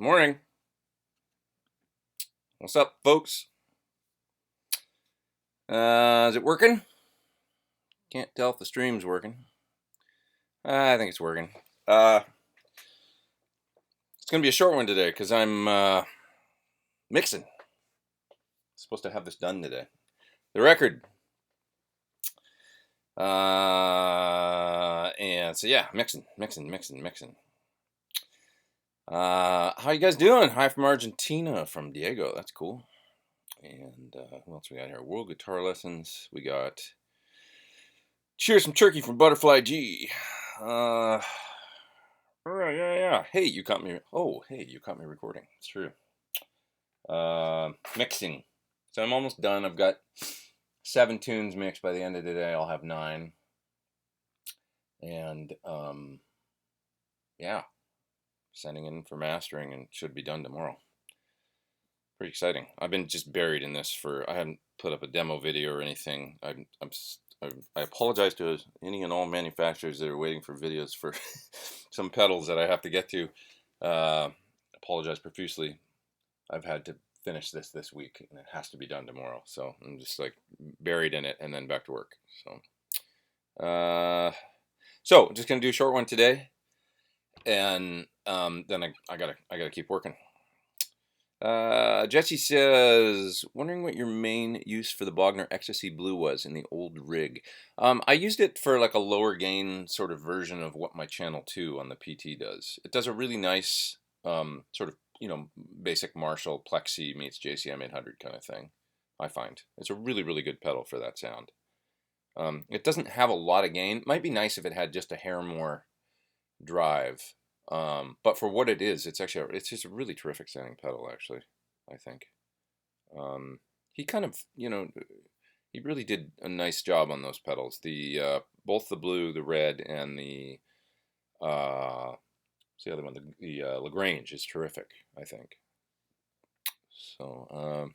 Morning. What's up, folks? Is it working? Can't tell if the stream's working. I think it's working. It's gonna be a short one today because I'm mixing. Supposed to have this done today. The record. And so yeah, mixing. How you guys doing? Hi from Argentina, from Diego. That's cool. And who else we got here? World Guitar Lessons. We got Cheers from Turkey from Butterfly G. Yeah. Hey, you caught me. Oh, hey, you caught me recording. It's true. Mixing. So I'm almost done. I've got 7 tunes mixed. By the end of the day, I'll have 9. And yeah, sending in for mastering and should be done tomorrow. Pretty exciting. I've been just buried in this I haven't put up a demo video or anything. I apologize to any and all manufacturers that are waiting for videos for some pedals that I have to get to. Apologize profusely. I've had to finish this week, and it has to be done tomorrow. So I'm just like buried in it, and then back to work. So just gonna do a short one today, and then I gotta keep working. Jesse says, wondering what your main use for the Bogner Ecstasy Blue was in the old rig. I used it for like a lower gain sort of version of what my Channel 2 on the PT does. It does a really nice sort of, basic Marshall Plexi meets JCM 800 kind of thing, I find. It's a really, really good pedal for that sound. It doesn't have a lot of gain. It might be nice if it had just a hair more drive. But for what it is, it's just a really terrific sounding pedal, actually, I think. He kind of, he really did a nice job on those pedals. Both the blue, the red, and the other one, the Lagrange is terrific, I think. So,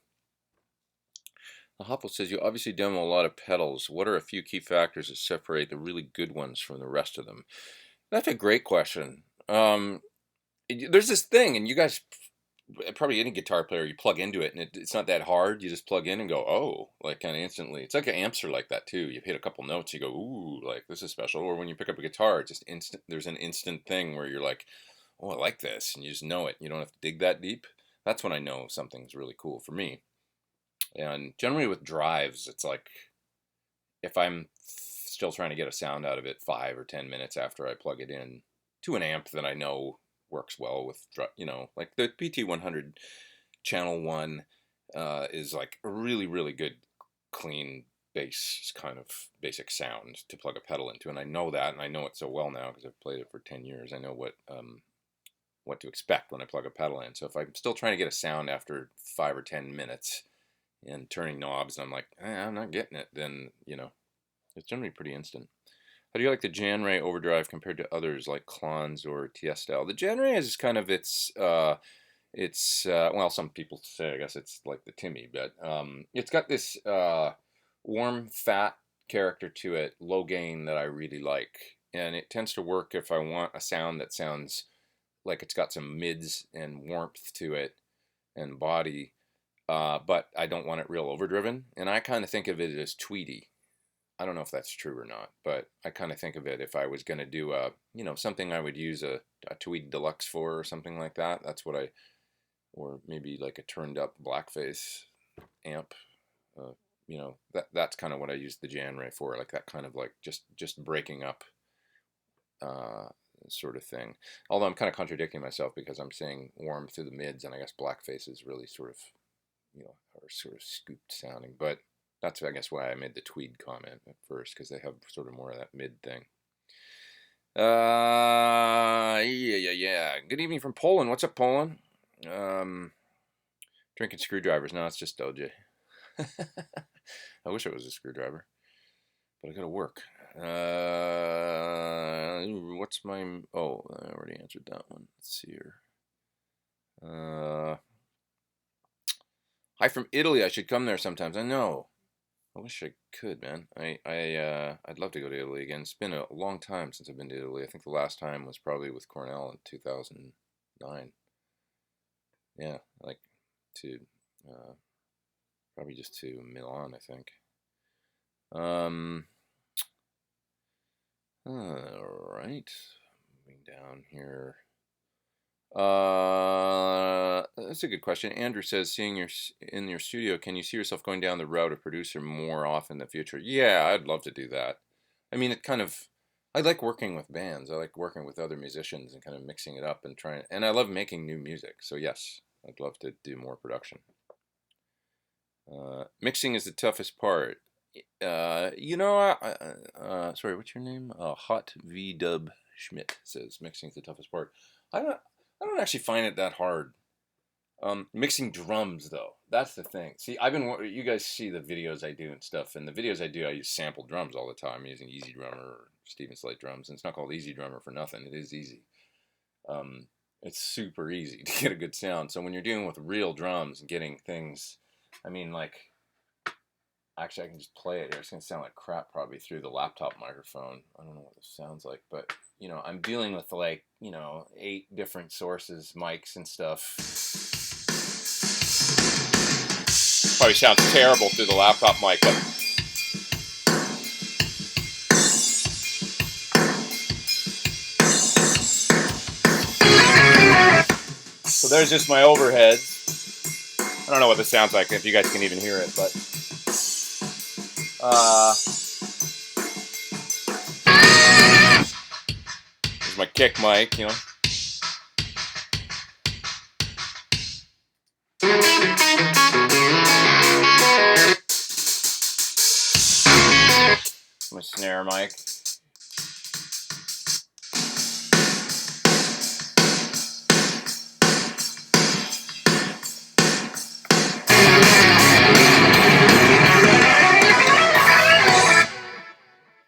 the Hoppel says, you obviously demo a lot of pedals. What are a few key factors that separate the really good ones from the rest of them? That's a great question. There's this thing, and you guys, probably any guitar player, you plug into it, and it's not that hard. You just plug in and go, oh, like kind of instantly. It's like amps are like that too. You hit a couple notes, you go, ooh, like this is special. Or when you pick up a guitar, it's just instant. There's an instant thing where you're like, oh, I like this, and you just know it. You don't have to dig that deep. That's when I know something's really cool for me. And generally with drives, it's like if I'm still trying to get a sound out of it 5 or 10 minutes after I plug it in to an amp that I know works well with, like the PT100 Channel 1 is like a really, really good, clean bass kind of basic sound to plug a pedal into. And I know that, and I know it so well now because I've played it for 10 years. I know what to expect when I plug a pedal in. So if I'm still trying to get a sound after 5 or 10 minutes and turning knobs, and I'm like, I'm not getting it, then, it's generally pretty instant. How do you like the Jan Ray overdrive compared to others like Klons or TS style? The Jan Ray is kind of well, some people say, I guess it's like the Timmy, but it's got this warm, fat character to it, low gain that I really like. And it tends to work if I want a sound that sounds like it's got some mids and warmth to it and body, but I don't want it real overdriven. And I kind of think of it as tweedy. I don't know if that's true or not, but I kind of think of it if I was going to do something I would use a Tweed Deluxe for or something like that. That's what or maybe like a turned up blackface amp. That's kind of what I use the Jan Ray for, like that kind of like just breaking up sort of thing. Although I'm kind of contradicting myself because I'm saying warm through the mids, and I guess blackface is really sort of, are sort of scooped sounding, but that's, I guess, why I made the Tweed comment at first, because they have sort of more of that mid thing. Yeah. Good evening from Poland. What's up, Poland? Drinking screwdrivers. No, it's just OJ. I wish it was a screwdriver, but I gotta work. What's my... Oh, I already answered that one. Let's see here. Hi from Italy. I should come there sometimes. I know. I wish I could, man. I'd love to go to Italy again. It's been a long time since I've been to Italy. I think the last time was probably with Cornell in 2009. yeah, like to probably just to Milan, I think. All right, moving down here. That's a good question. Andrew says, seeing your in your studio, can you see yourself going down the route of producer more often in the future? Yeah, I'd love to do that. I mean, it kind of, I like working with bands. I like working with other musicians and kind of mixing it up and trying, and I love making new music. So yes, I'd love to do more production. Mixing is the toughest part. Sorry, what's your name? Hot V Dub Schmidt says mixing is the toughest part. I don't, I don't actually find it that hard. Mixing drums though, that's the thing. See, you guys see the videos I do and stuff, and the videos I do, I use sample drums all the time. I'm using Easy Drummer or Steven Slate drums, and it's not called Easy Drummer for nothing. It is easy. Um, it's super easy to get a good sound. So when you're dealing with real drums and getting things, I mean, like, actually, I can just play it here. It's gonna sound like crap probably through the laptop microphone. I don't know what this sounds like, but I'm dealing with like 8 different sources, mics and stuff. Probably sounds terrible through the laptop mic, but so there's just my overheads. I don't know what this sounds like, if you guys can even hear it, but there's my kick mic, my snare mic.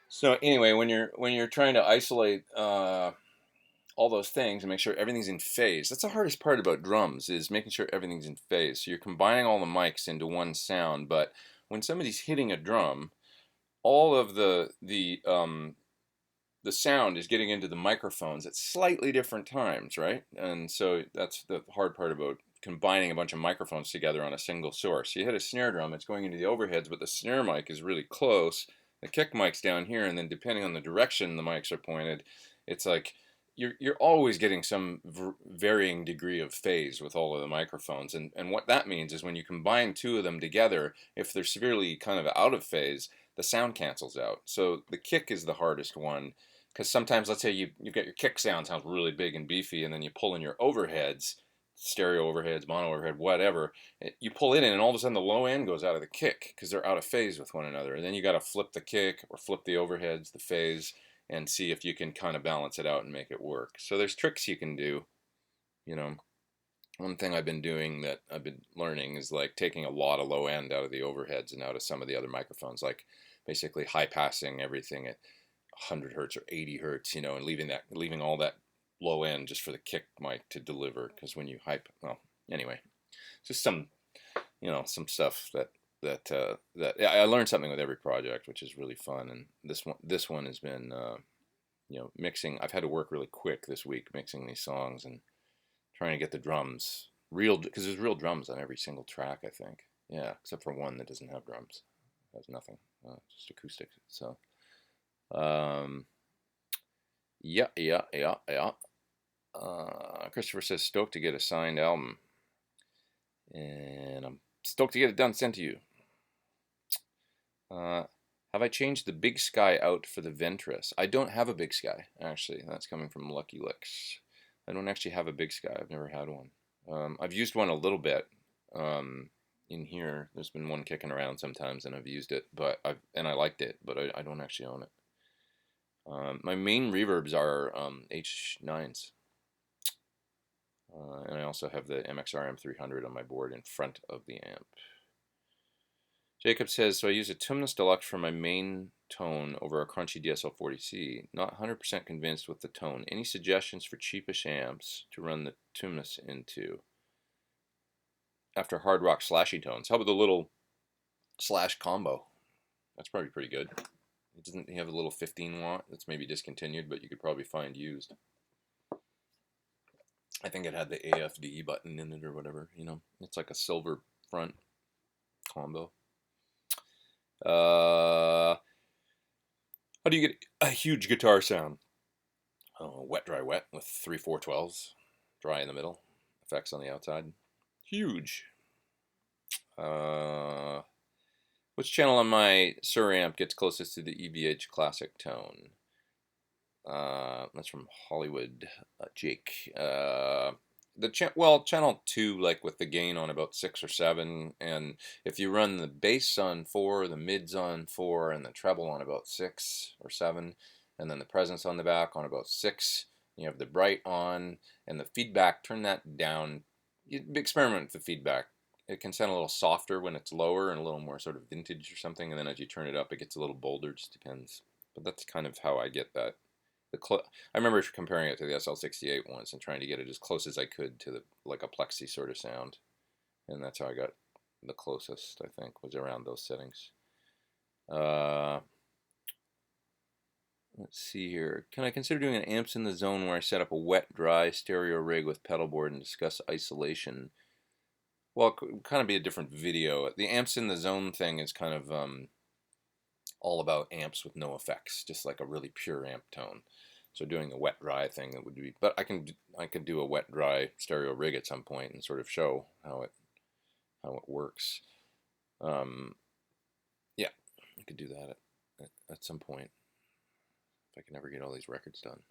So anyway, when you're trying to isolate all those things and make sure everything's in phase, that's the hardest part about drums, is making sure everything's in phase. So you're combining all the mics into one sound, but when somebody's hitting a drum, all of the sound is getting into the microphones at slightly different times, right? And so that's the hard part about combining a bunch of microphones together on a single source. You hit a snare drum, it's going into the overheads, but the snare mic is really close. The kick mic's down here, and then depending on the direction the mics are pointed, it's like you're always getting some varying degree of phase with all of the microphones. And what that means is when you combine 2 of them together, if they're severely kind of out of phase, the sound cancels out. So the kick is the hardest one, because sometimes, let's say you get your kick sounds really big and beefy, and then you pull in your overheads, stereo overheads, mono overhead, whatever. You pull it in, and all of a sudden the low end goes out of the kick because they're out of phase with one another. And then you got to flip the kick or flip the overheads, the phase, and see if you can kind of balance it out and make it work. So there's tricks you can do. One thing I've been doing that I've been learning is like taking a lot of low end out of the overheads and out of some of the other microphones, like basically high passing everything at 100 hertz or 80 hertz, and leaving all that low end just for the kick mic to deliver. Because when you anyway, just some stuff that I learned something with every project, which is really fun. And this one has been mixing. I've had to work really quick this week mixing these songs and trying to get the drums real, because there's real drums on every single track, I think. Yeah, except for one that doesn't have drums. It has nothing, just acoustic. So. Yeah. Christopher says, stoked to get a signed album. And I'm stoked to get it done, sent to you. Have I changed the Big Sky out for the Ventress? I don't have a Big Sky, actually. That's coming from Lucky Licks. I don't actually have a Big Sky. I've never had one. I've used one a little bit. In here, there's been one kicking around sometimes, and I've used it, and I liked it, but I don't actually own it. My main reverbs are H9s. And I also have the MXR M300 on my board in front of the amp. Jacob says, so I use a Tumnus Deluxe for my main tone over a crunchy DSL-40C. Not 100% convinced with the tone. Any suggestions for cheapish amps to run the Tumnus into after hard rock slashy tones? How about the little slash combo? That's probably pretty good. It doesn't have a little 15 watt that's maybe discontinued, but you could probably find used. I think it had the AFD button in it or whatever, you know. It's like a silver front combo. How do you get a huge guitar sound? Wet, dry, wet with 3 412s. Dry in the middle. Effects on the outside. Huge. Which channel on my Sur amp gets closest to the EVH classic tone? That's from Hollywood Jake. Channel 2, like with the gain on about 6 or 7, and if you run the bass on 4, the mids on 4, and the treble on about 6 or 7, and then the presence on the back on about 6, you have the bright on, and the feedback, turn that down. You experiment with the feedback. It can sound a little softer when it's lower and a little more sort of vintage or something, and then as you turn it up, it gets a little bolder. It just depends. But that's kind of how I get that. I remember comparing it to the SL68 once and trying to get it as close as I could to like a plexi sort of sound, and that's how I got the closest. I think was around those settings. Let's see here. Can I consider doing an amps in the zone where I set up a wet, dry stereo rig with pedal board and discuss isolation? Well, it could kind of be a different video. The amps in the zone thing is kind of all about amps with no effects, just like a really pure amp tone. So doing a wet dry thing, that would be, but I can do a wet dry stereo rig at some point and sort of show how it works. Yeah, I could do that at some point if I can ever get all these records done.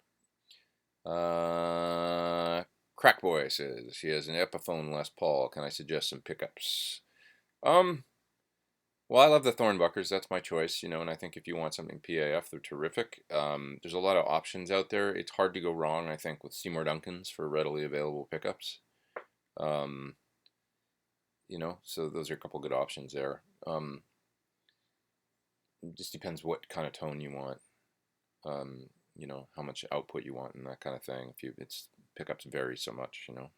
Crackboy says he has an Epiphone Les Paul. Can I suggest some pickups? Well, I love the Thornbuckers. That's my choice, you know, and I think if you want something PAF, they're terrific. There's a lot of options out there. It's hard to go wrong, I think, with Seymour Duncans for readily available pickups. You know, so those are a couple good options there. It just depends what kind of tone you want. You know, how much output you want and that kind of thing. It's pickups vary so much, you know.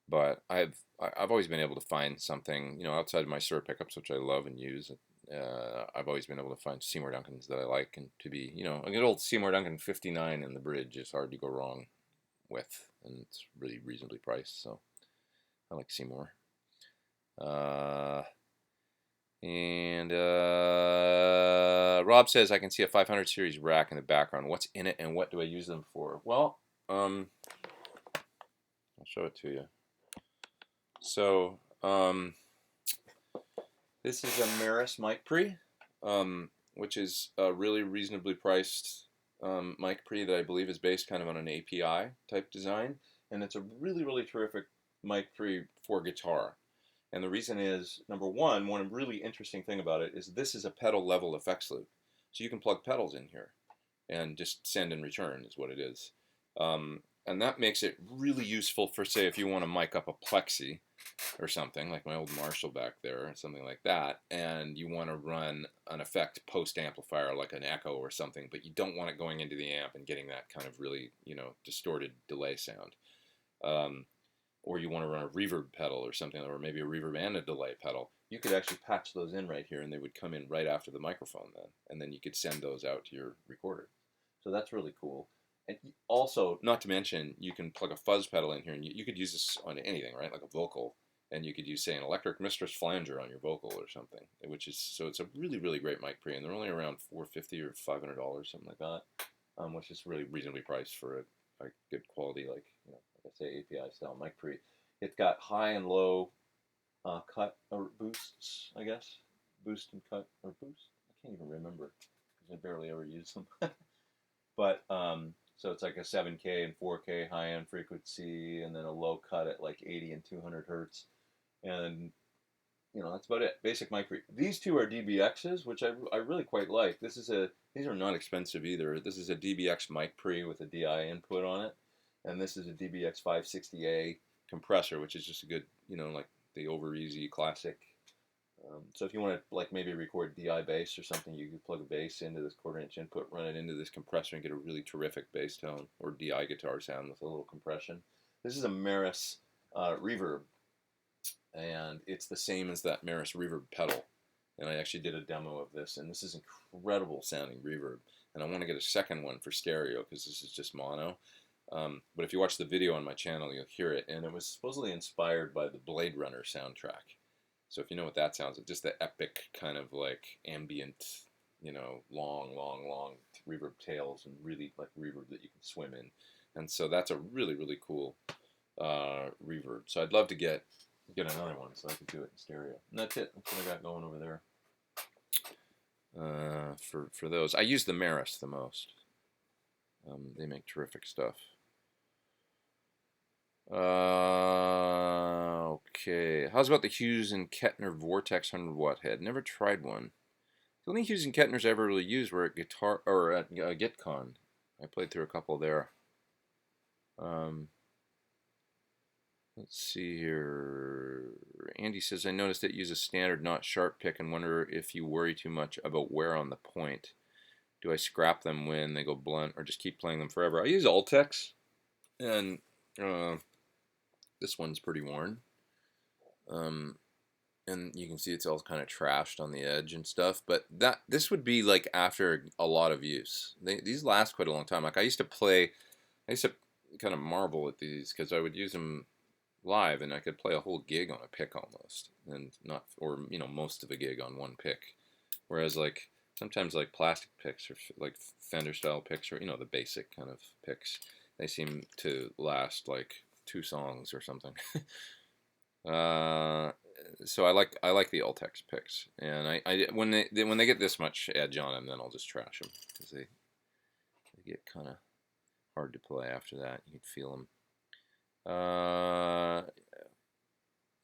But I've always been able to find something, you know, outside of my Sur pickups, which I love and use. I've always been able to find Seymour Duncans that I like, and to be, you know, a good old Seymour Duncan 59 in the bridge is hard to go wrong with, and it's really reasonably priced, so I like Seymour. Rob says I can see a 500 series rack in the background. What's in it, and what do I use them for? Well, I'll show it to you. So, this is a Meris mic pre, which is a really reasonably priced mic pre that I believe is based kind of on an API type design, and it's a really, really terrific mic pre for guitar. And the reason is, number one really interesting thing about it is this is a pedal level effects loop, so you can plug pedals in here and just send and return is what it is. And that makes it really useful for, say, if you want to mic up a plexi or something, like my old Marshall back there, or something like that, and you want to run an effect post-amplifier like an echo or something, but you don't want it going into the amp and getting that kind of really, you know, distorted delay sound. Or you want to run a reverb pedal or something, or maybe a reverb and a delay pedal, you could actually patch those in right here, and they would come in right after the microphone then, and then you could send those out to your recorder. So that's really cool. And also, not to mention, you can plug a fuzz pedal in here, and you could use this on anything, right? Like a vocal, and you could use, say, an electric mistress flanger on your vocal or something. Which is, so it's a really, really great mic pre, and they're only around $450 or $500, something like that, which is really reasonably priced for a good quality, like, you know, like I say, API style mic pre. It's got high and low cut or boosts, I guess, boost and cut or boost. I can't even remember because I barely ever use them. But so it's like a 7K and 4K high-end frequency, and then a low cut at like 80 and 200 hertz, and you know, that's about it. Basic mic pre. These two are DBXs, which I really quite like. These are not expensive either. This is a DBX mic pre with a DI input on it, and this is a DBX 560A compressor, which is just a good, you know, like the over easy classic. So if you want to, like, maybe record DI bass or something, you could plug a bass into this 1/4-inch input, run it into this compressor, and get a really terrific bass tone or DI guitar sound with a little compression. This is a Meris reverb, and it's the same as that Meris reverb pedal. And I actually did a demo of this, and this is incredible sounding reverb. And I want to get a second one for stereo because this is just mono. But if you watch the video on my channel, you'll hear it. And it was supposedly inspired by the Blade Runner soundtrack. So if you know what that sounds like, just the epic kind of like ambient, you know, long reverb tails and really like reverb that you can swim in. And so that's a really cool reverb. So I'd love to get another one so I can do it in stereo. And that's it. That's what I got going over there. For those, I use the Maris the most. They make terrific stuff. Okay. How's about the Hughes and Kettner Vortex 100 watt head? Never tried one. The only Hughes and Kettners I ever really used were at Guitar or at GitCon. I played through a couple there. Let's see here. Andy says, I noticed that you use a standard, not sharp pick, and wonder if you worry too much about wear on the point. Do I scrap them when they go blunt, or just keep playing them forever? I use Ultex, and this one's pretty worn. And you can see it's all kind of trashed on the edge and stuff. But this would be like after a lot of use. These last quite a long time. Like I used to kind of marvel at these because I would use them live, and I could play a whole gig on a pick almost, and not, or you know, most of a gig on one pick. Whereas like sometimes like plastic picks or like Fender style picks, or you know, the basic kind of picks, they seem to last like 2 songs or something. So I like the Ultex picks, and when they get this much edge on them, then I'll just trash them because they get kind of hard to play after that. You can feel them.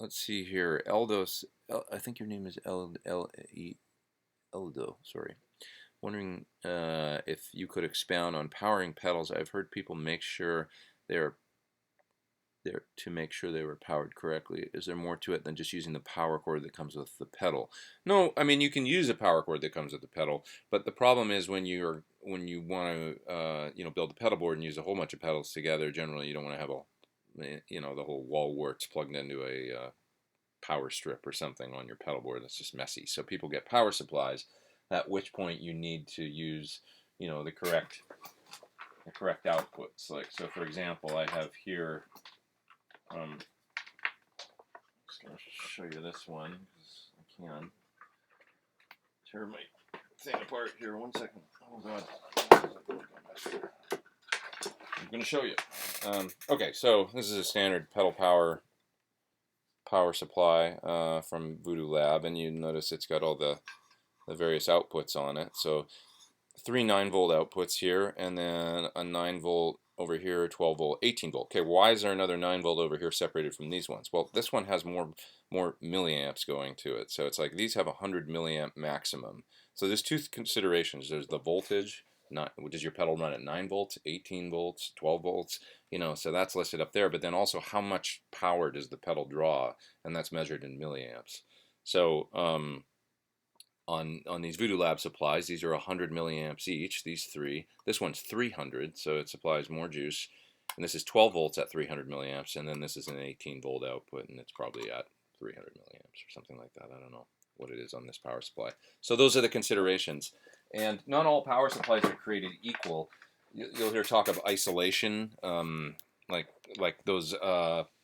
Let's see here. Eldos, I think your name is Eldo. Sorry. Wondering if you could expound on powering pedals. I've heard people make sure they're there to make sure they were powered correctly. Is there more to it than just using the power cord that comes with the pedal? No, I mean you can use a power cord that comes with the pedal, but the problem is when you want to you know, build a pedal board and use a whole bunch of pedals together. Generally, you don't want to have the whole wall warts plugged into a power strip or something on your pedal board. That's just messy. So people get power supplies, at which point you need to use, you know, the correct outputs. Like, so for example, I have here, I'm just going to show you this one because I can tear my thing apart here. 1 second. Oh God. I'm going to show you. Okay, so this is a standard pedal power supply from Voodoo Lab, and you notice it's got all the various outputs on it. So 3 9-volt outputs here, and then a 9-volt over here, 12-volt, 18-volt. Okay, why is there another 9-volt over here separated from these ones? Well, this one has more milliamps going to it. So it's like these have 100 milliamp maximum. So there's 2 considerations. There's the voltage. Does your pedal run at 9 volts, 18 volts, 12 volts? You know, so that's listed up there. But then also, how much power does the pedal draw? And that's measured in milliamps. So on these Voodoo Lab supplies, these are 100 milliamps each, these 3. This one's 300, so it supplies more juice. And this is 12 volts at 300 milliamps, and then this is an 18-volt output, and it's probably at 300 milliamps or something like that. I don't know what it is on this power supply. So those are the considerations. And not all power supplies are created equal. You'll hear talk of isolation, like those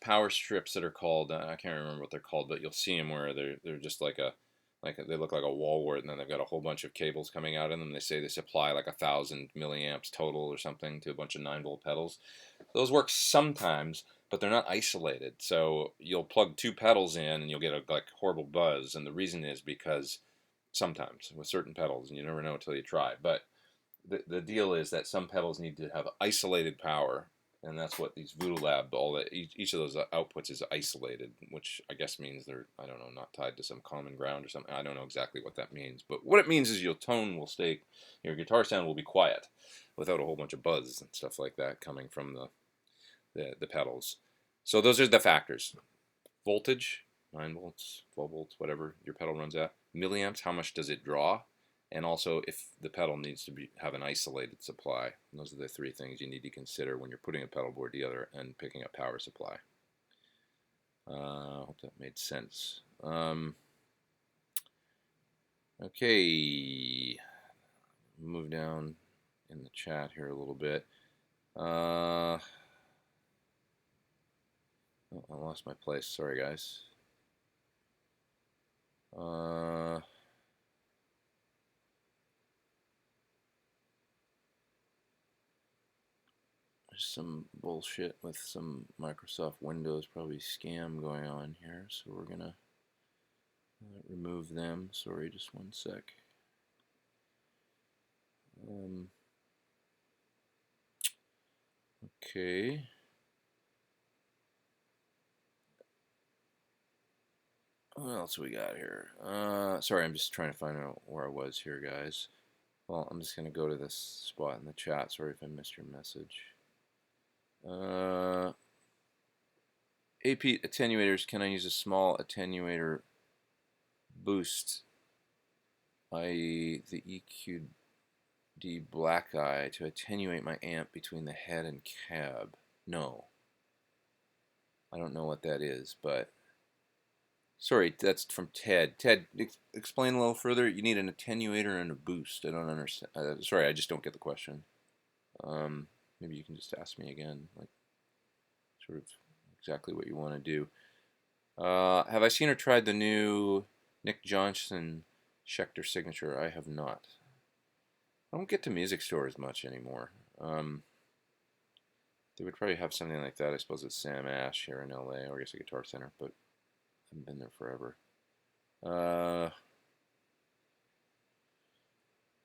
power strips that are called, I can't remember what they're called, but you'll see them where they're just like they look like a wall wart, and then they've got a whole bunch of cables coming out of them. They say they supply like 1,000 milliamps total or something to a bunch of 9-volt pedals. Those work sometimes, but they're not isolated. So you'll plug 2 pedals in and you'll get a like horrible buzz, and the reason is because sometimes with certain pedals, and you never know until you try, but the deal is that some pedals need to have isolated power, and that's what these Voodoo Lab, each of those outputs is isolated, which I guess means they're, I don't know, not tied to some common ground or something. I don't know exactly what that means, but what it means is your tone will stay, your guitar sound will be quiet without a whole bunch of buzz and stuff like that coming from the pedals. So those are the factors. Voltage, 9 volts, 12 volts, whatever your pedal runs at. Milliamps, how much does it draw? And also if the pedal needs to have an isolated supply. And those are the 3 things you need to consider when you're putting a pedal board together and picking a power supply. I hope that made sense. Okay, move down in the chat here a little bit. Oh, I lost my place. Sorry, guys. Uh, there's some bullshit with some Microsoft Windows probably scam going on here, so we're gonna remove them. Sorry, just one sec. Okay. What else we got here? Sorry, I'm just trying to find out where I was here, guys. Well, I'm just gonna go to this spot in the chat. Sorry if I missed your message. AP attenuators. Can I use a small attenuator boost, i.e. the EQD black eye, to attenuate my amp between the head and cab? No. I don't know what that is, but sorry, that's from Ted. Ted, explain a little further. You need an attenuator and a boost. I don't understand. Sorry, I just don't get the question. Maybe you can just ask me again, like sort of exactly what you want to do. Have I seen or tried the new Nick Johnson Schecter signature? I have not. I don't get to music stores much anymore. They would probably have something like that. I suppose it's Sam Ash here in LA, or I guess a Guitar Center, but I haven't been there forever.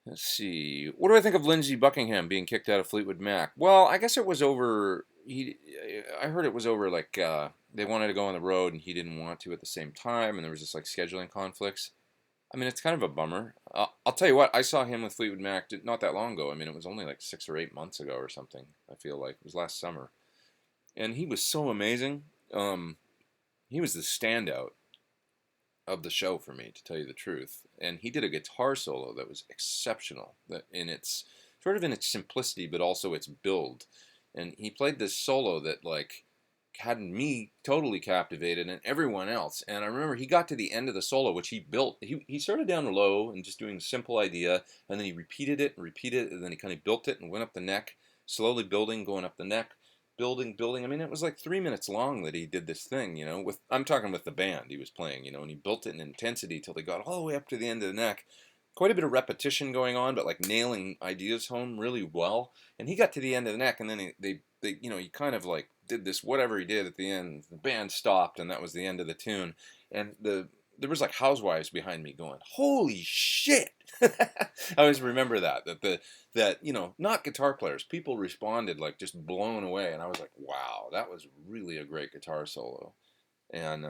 Let's see. What do I think of Lindsey Buckingham being kicked out of Fleetwood Mac? Well, I guess it was over. I heard it was over like they wanted to go on the road and he didn't want to at the same time, and there was just like scheduling conflicts. I mean, it's kind of a bummer. I'll tell you what. I saw him with Fleetwood Mac not that long ago. I mean, it was only like 6 or 8 months ago or something. I feel like it was last summer, and he was so amazing. He was the standout of the show for me, to tell you the truth. And he did a guitar solo that was exceptional, that in its sort of in its simplicity, but also its build. And he played this solo that like had me totally captivated and everyone else. And I remember he got to the end of the solo, which he built. He started down low and just doing a simple idea, and then he repeated it and repeated it, and then he kind of built it and went up the neck, slowly building, going up the neck, building. I mean, it was like 3 minutes long that he did this thing, you know. With I'm talking with the band he was playing, you know, and he built it in intensity till they got all the way up to the end of the neck. Quite a bit of repetition going on, but like nailing ideas home really well. And he got to the end of the neck, and then they you know, he kind of like did this whatever he did at the end. The band stopped, and that was the end of the tune. And there was like housewives behind me going, "Holy shit!" I always remember that you know, not guitar players, people responded like just blown away, and I was like, "Wow, that was really a great guitar solo." And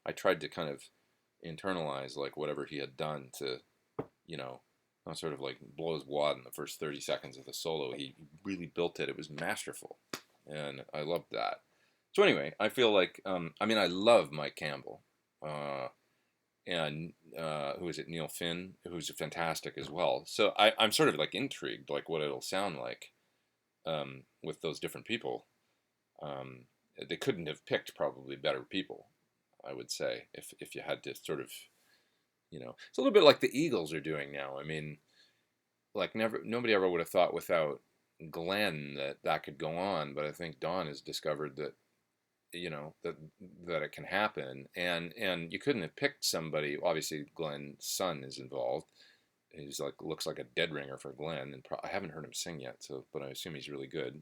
I tried to kind of internalize like whatever he had done to, you know, not sort of like blow his wad in the first 30 seconds of the solo. He really built it. It was masterful, and I loved that. So anyway, I feel like I mean, I love Mike Campbell. And who is it? Neil Finn, who's fantastic as well. So I'm sort of like intrigued, like what it'll sound like with those different people. Um, they couldn't have picked probably better people, I would say, if you had to sort of, you know, it's a little bit like the Eagles are doing now. I mean, like nobody ever would have thought without Glenn that could go on, but I think Don has discovered that, you know, that it can happen, and you couldn't have picked somebody. Obviously Glenn's son is involved. He's like looks like a dead ringer for Glenn, and I haven't heard him sing yet, so but I assume he's really good.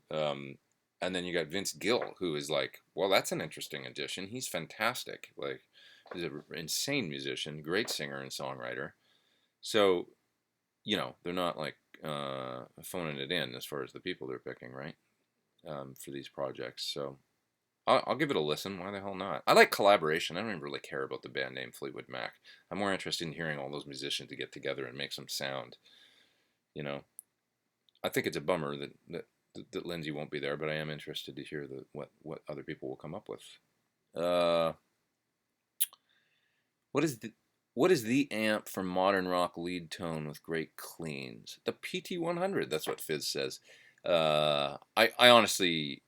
And then you got Vince Gill, who is like, well, that's an interesting addition. He's fantastic. Like, he's an insane musician, great singer and songwriter. So, you know, they're not like phoning it in as far as the people they're picking, right? For these projects. So I'll give it a listen. Why the hell not? I like collaboration. I don't even really care about the band name Fleetwood Mac. I'm more interested in hearing all those musicians to get together and make some sound. You know, I think it's a bummer that Lindsey won't be there, but I am interested to hear what other people will come up with. Uh, what is the amp for modern rock lead tone with great cleans? The PT100. That's what Fizz says. I honestly,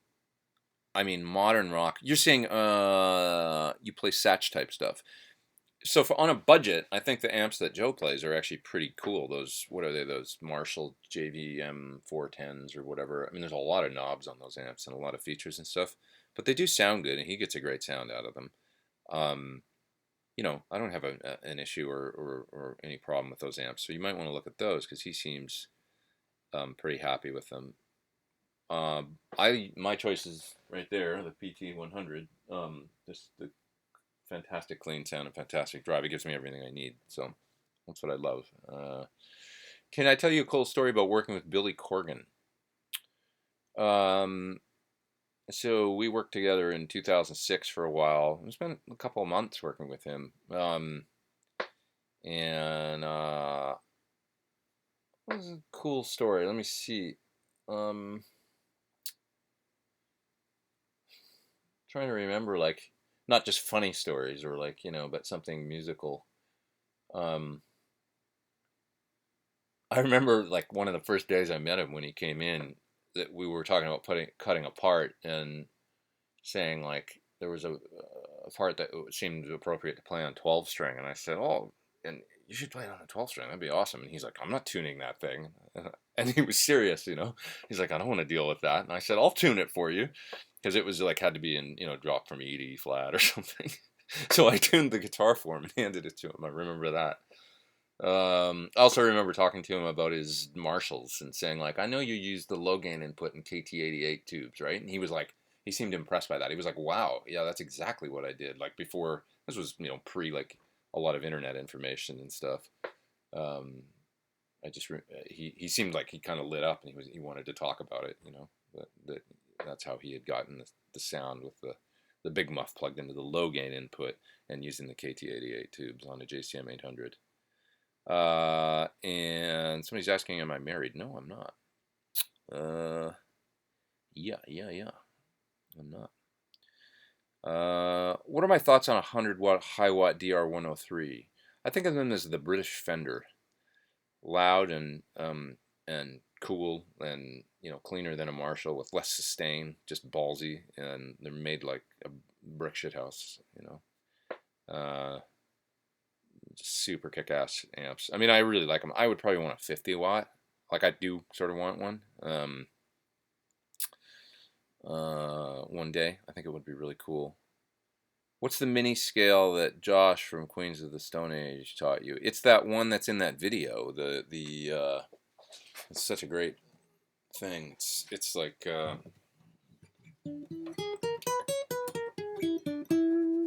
I mean, modern rock. You're saying you play Satch type stuff. So on a budget, I think the amps that Joe plays are actually pretty cool. Those, what are they? Those Marshall JVM 410s or whatever. I mean, there's a lot of knobs on those amps and a lot of features and stuff, but they do sound good, and he gets a great sound out of them. Um, I don't have an issue or any problem with those amps, so you might want to look at those because he seems pretty happy with them. My choice is right there, the PT100. Just the fantastic clean sound and fantastic drive. It gives me everything I need. So that's what I love. Can I tell you a cool story about working with Billy Corgan? So we worked together in 2006 for a while. We spent a couple of months working with him. And what was a cool story? Let me see. Trying to remember, like, not just funny stories or like, but something musical. Um, I remember like one of the first days I met him when he came in, that we were talking about cutting a part and saying like there was a part that seemed appropriate to play on 12 string, and I said, "Oh, and you should play it on a 12 string. That'd be awesome." And he's like, "I'm not tuning that thing," and he was serious. He's like, "I don't want to deal with that." And I said, "I'll tune it for you," because it was like had to be in drop from E to E flat or something. So I tuned the guitar for him and handed it to him. I remember that. I also remember talking to him about his Marshalls and saying like, "I know you use the low gain input in KT88 tubes, right?" And he was like, he seemed impressed by that. He was like, "Wow, yeah, that's exactly what I did." Like before, this was pre like a lot of internet information and stuff. Um, he seemed like he kind of lit up and he wanted to talk about it. That's how he had gotten the sound with the big muff plugged into the low gain input and using the KT88 tubes on a JCM 800. And somebody's asking, am I married? No, I'm not. Yeah, I'm not. What are my thoughts on a 100-watt high-watt DR103? I think of them as the British Fender. Loud and cool and cleaner than a Marshall with less sustain, just ballsy, and they're made like a brick shit house. Super kick-ass amps. I mean, I really like them. I would probably want a 50-watt. Like, I do sort of want one. One day. I think it would be really cool. What's the mini scale that Josh from Queens of the Stone Age taught you? It's that one that's in that video. It's such a great thing. It's like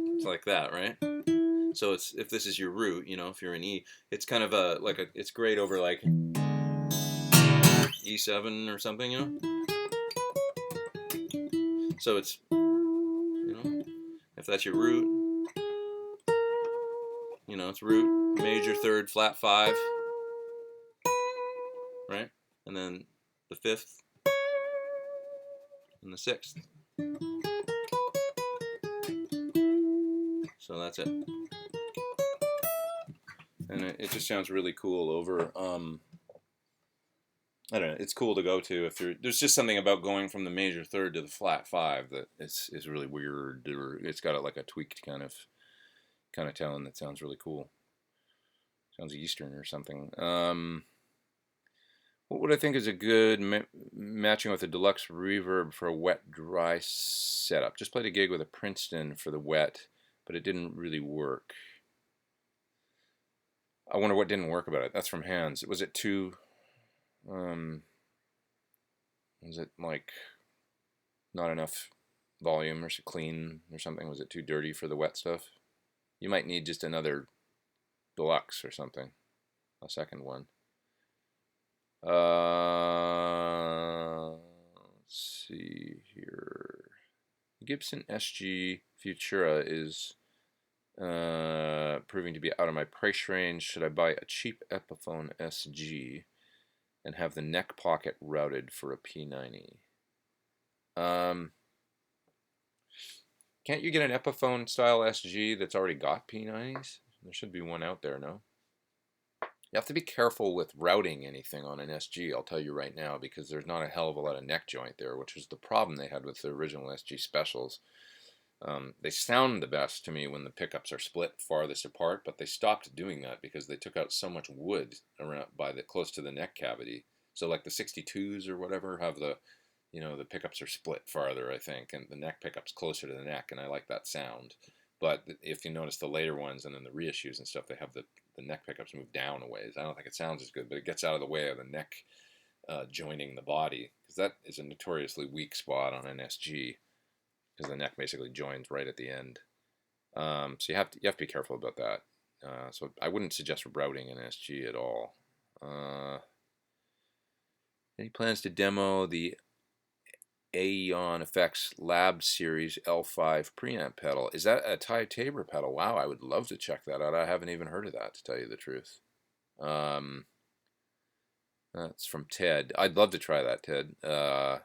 it's like that, right? So if this is your root, if you're in E, it's kind of it's great over like E7 or something. So it's if that's your root, it's root, major third, flat 5, right? And then the 5th and the 6th. So that's it. And it just sounds really cool over I don't know, it's cool to go to if there's just something about going from the major third to the flat 5 that is really weird, or it's got like a tweaked kind of tone that sounds really cool. Sounds Eastern or something. What would I think is a good matching with a deluxe reverb for a wet dry setup? Just played a gig with a Princeton for the wet, but it didn't really work. I wonder what didn't work about it. That's from Hans. Was it too was it like not enough volume or clean or something? Was it too dirty for the wet stuff? You might need just another deluxe or something, a second one. Let's see here. Gibson SG Futura is proving to be out of my price range. Should I buy a cheap Epiphone SG and have the neck pocket routed for a P90? Can't you get an Epiphone style SG that's already got P90s? There should be one out there, no? You have to be careful with routing anything on an SG, I'll tell you right now, because there's not a hell of a lot of neck joint there, which was the problem they had with the original SG specials. They sound the best to me when the pickups are split farthest apart, but they stopped doing that because they took out so much wood around close to the neck cavity. So like the 62s or whatever have the, the pickups are split farther, I think, and the neck pickup's closer to the neck, and I like that sound. But if you notice the later ones and then the reissues and stuff, they have the neck pickups move down a ways. I don't think it sounds as good, but it gets out of the way of the neck joining the body, because that is a notoriously weak spot on an SG, because the neck basically joins right at the end. So you have to be careful about that. So I wouldn't suggest routing an SG at all. Any plans to demo the Aeon Effects Lab Series L5 preamp pedal? Is that a Ty Tabor pedal? Wow, I would love to check that out. I haven't even heard of that, to tell you the truth. That's from Ted. I'd love to try that, Ted. I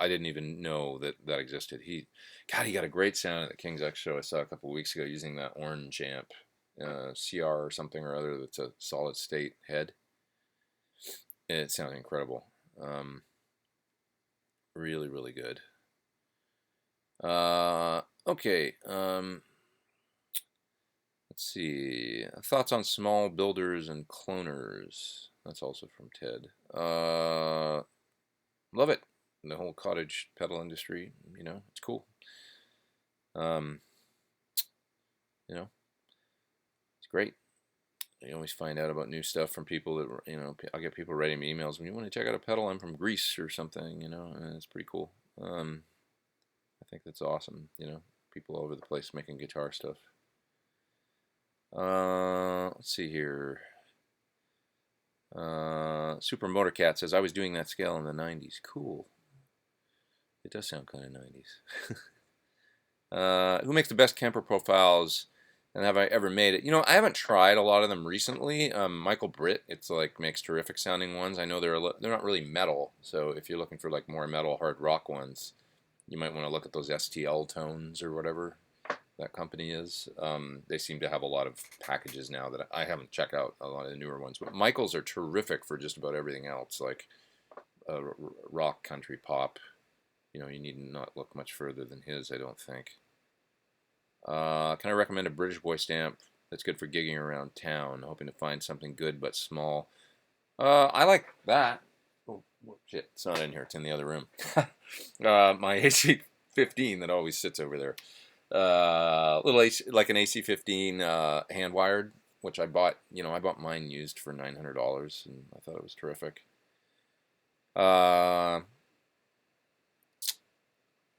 didn't even know that existed. He got a great sound at the King's X show I saw a couple of weeks ago using that orange amp, CR or something or other. That's a solid state head. It sounded incredible. Really, really good. Okay. Let's see. Thoughts on small builders and cloners. That's also from Ted. Love it. The whole cottage pedal industry, it's cool. It's great. You always find out about new stuff from people that, I'll get people writing me emails when you want to check out a pedal. I'm from Greece or something, and it's pretty cool. I think that's awesome, people all over the place making guitar stuff. Let's see here. Super Motorcat says, I was doing that scale in the 90s. Cool. It does sound kind of 90s. Who makes the best Kemper profiles, and have I ever made it? I haven't tried a lot of them recently. Michael Britt, makes terrific sounding ones. I know they're not really metal, so if you're looking for like more metal hard rock ones, you might want to look at those STL tones or whatever that company is. They seem to have a lot of packages now that I haven't checked out, a lot of the newer ones. But Michael's are terrific for just about everything else, like rock, country, pop. You need not look much further than his, I don't think. Can I recommend a British Boy stamp that's good for gigging around town? Hoping to find something good but small. I like that. Oh, shit, it's not in here. It's in the other room. My AC-15 that always sits over there. Little AC, like an AC-15 hand wired, which I bought. I bought mine used for $900, and I thought it was terrific.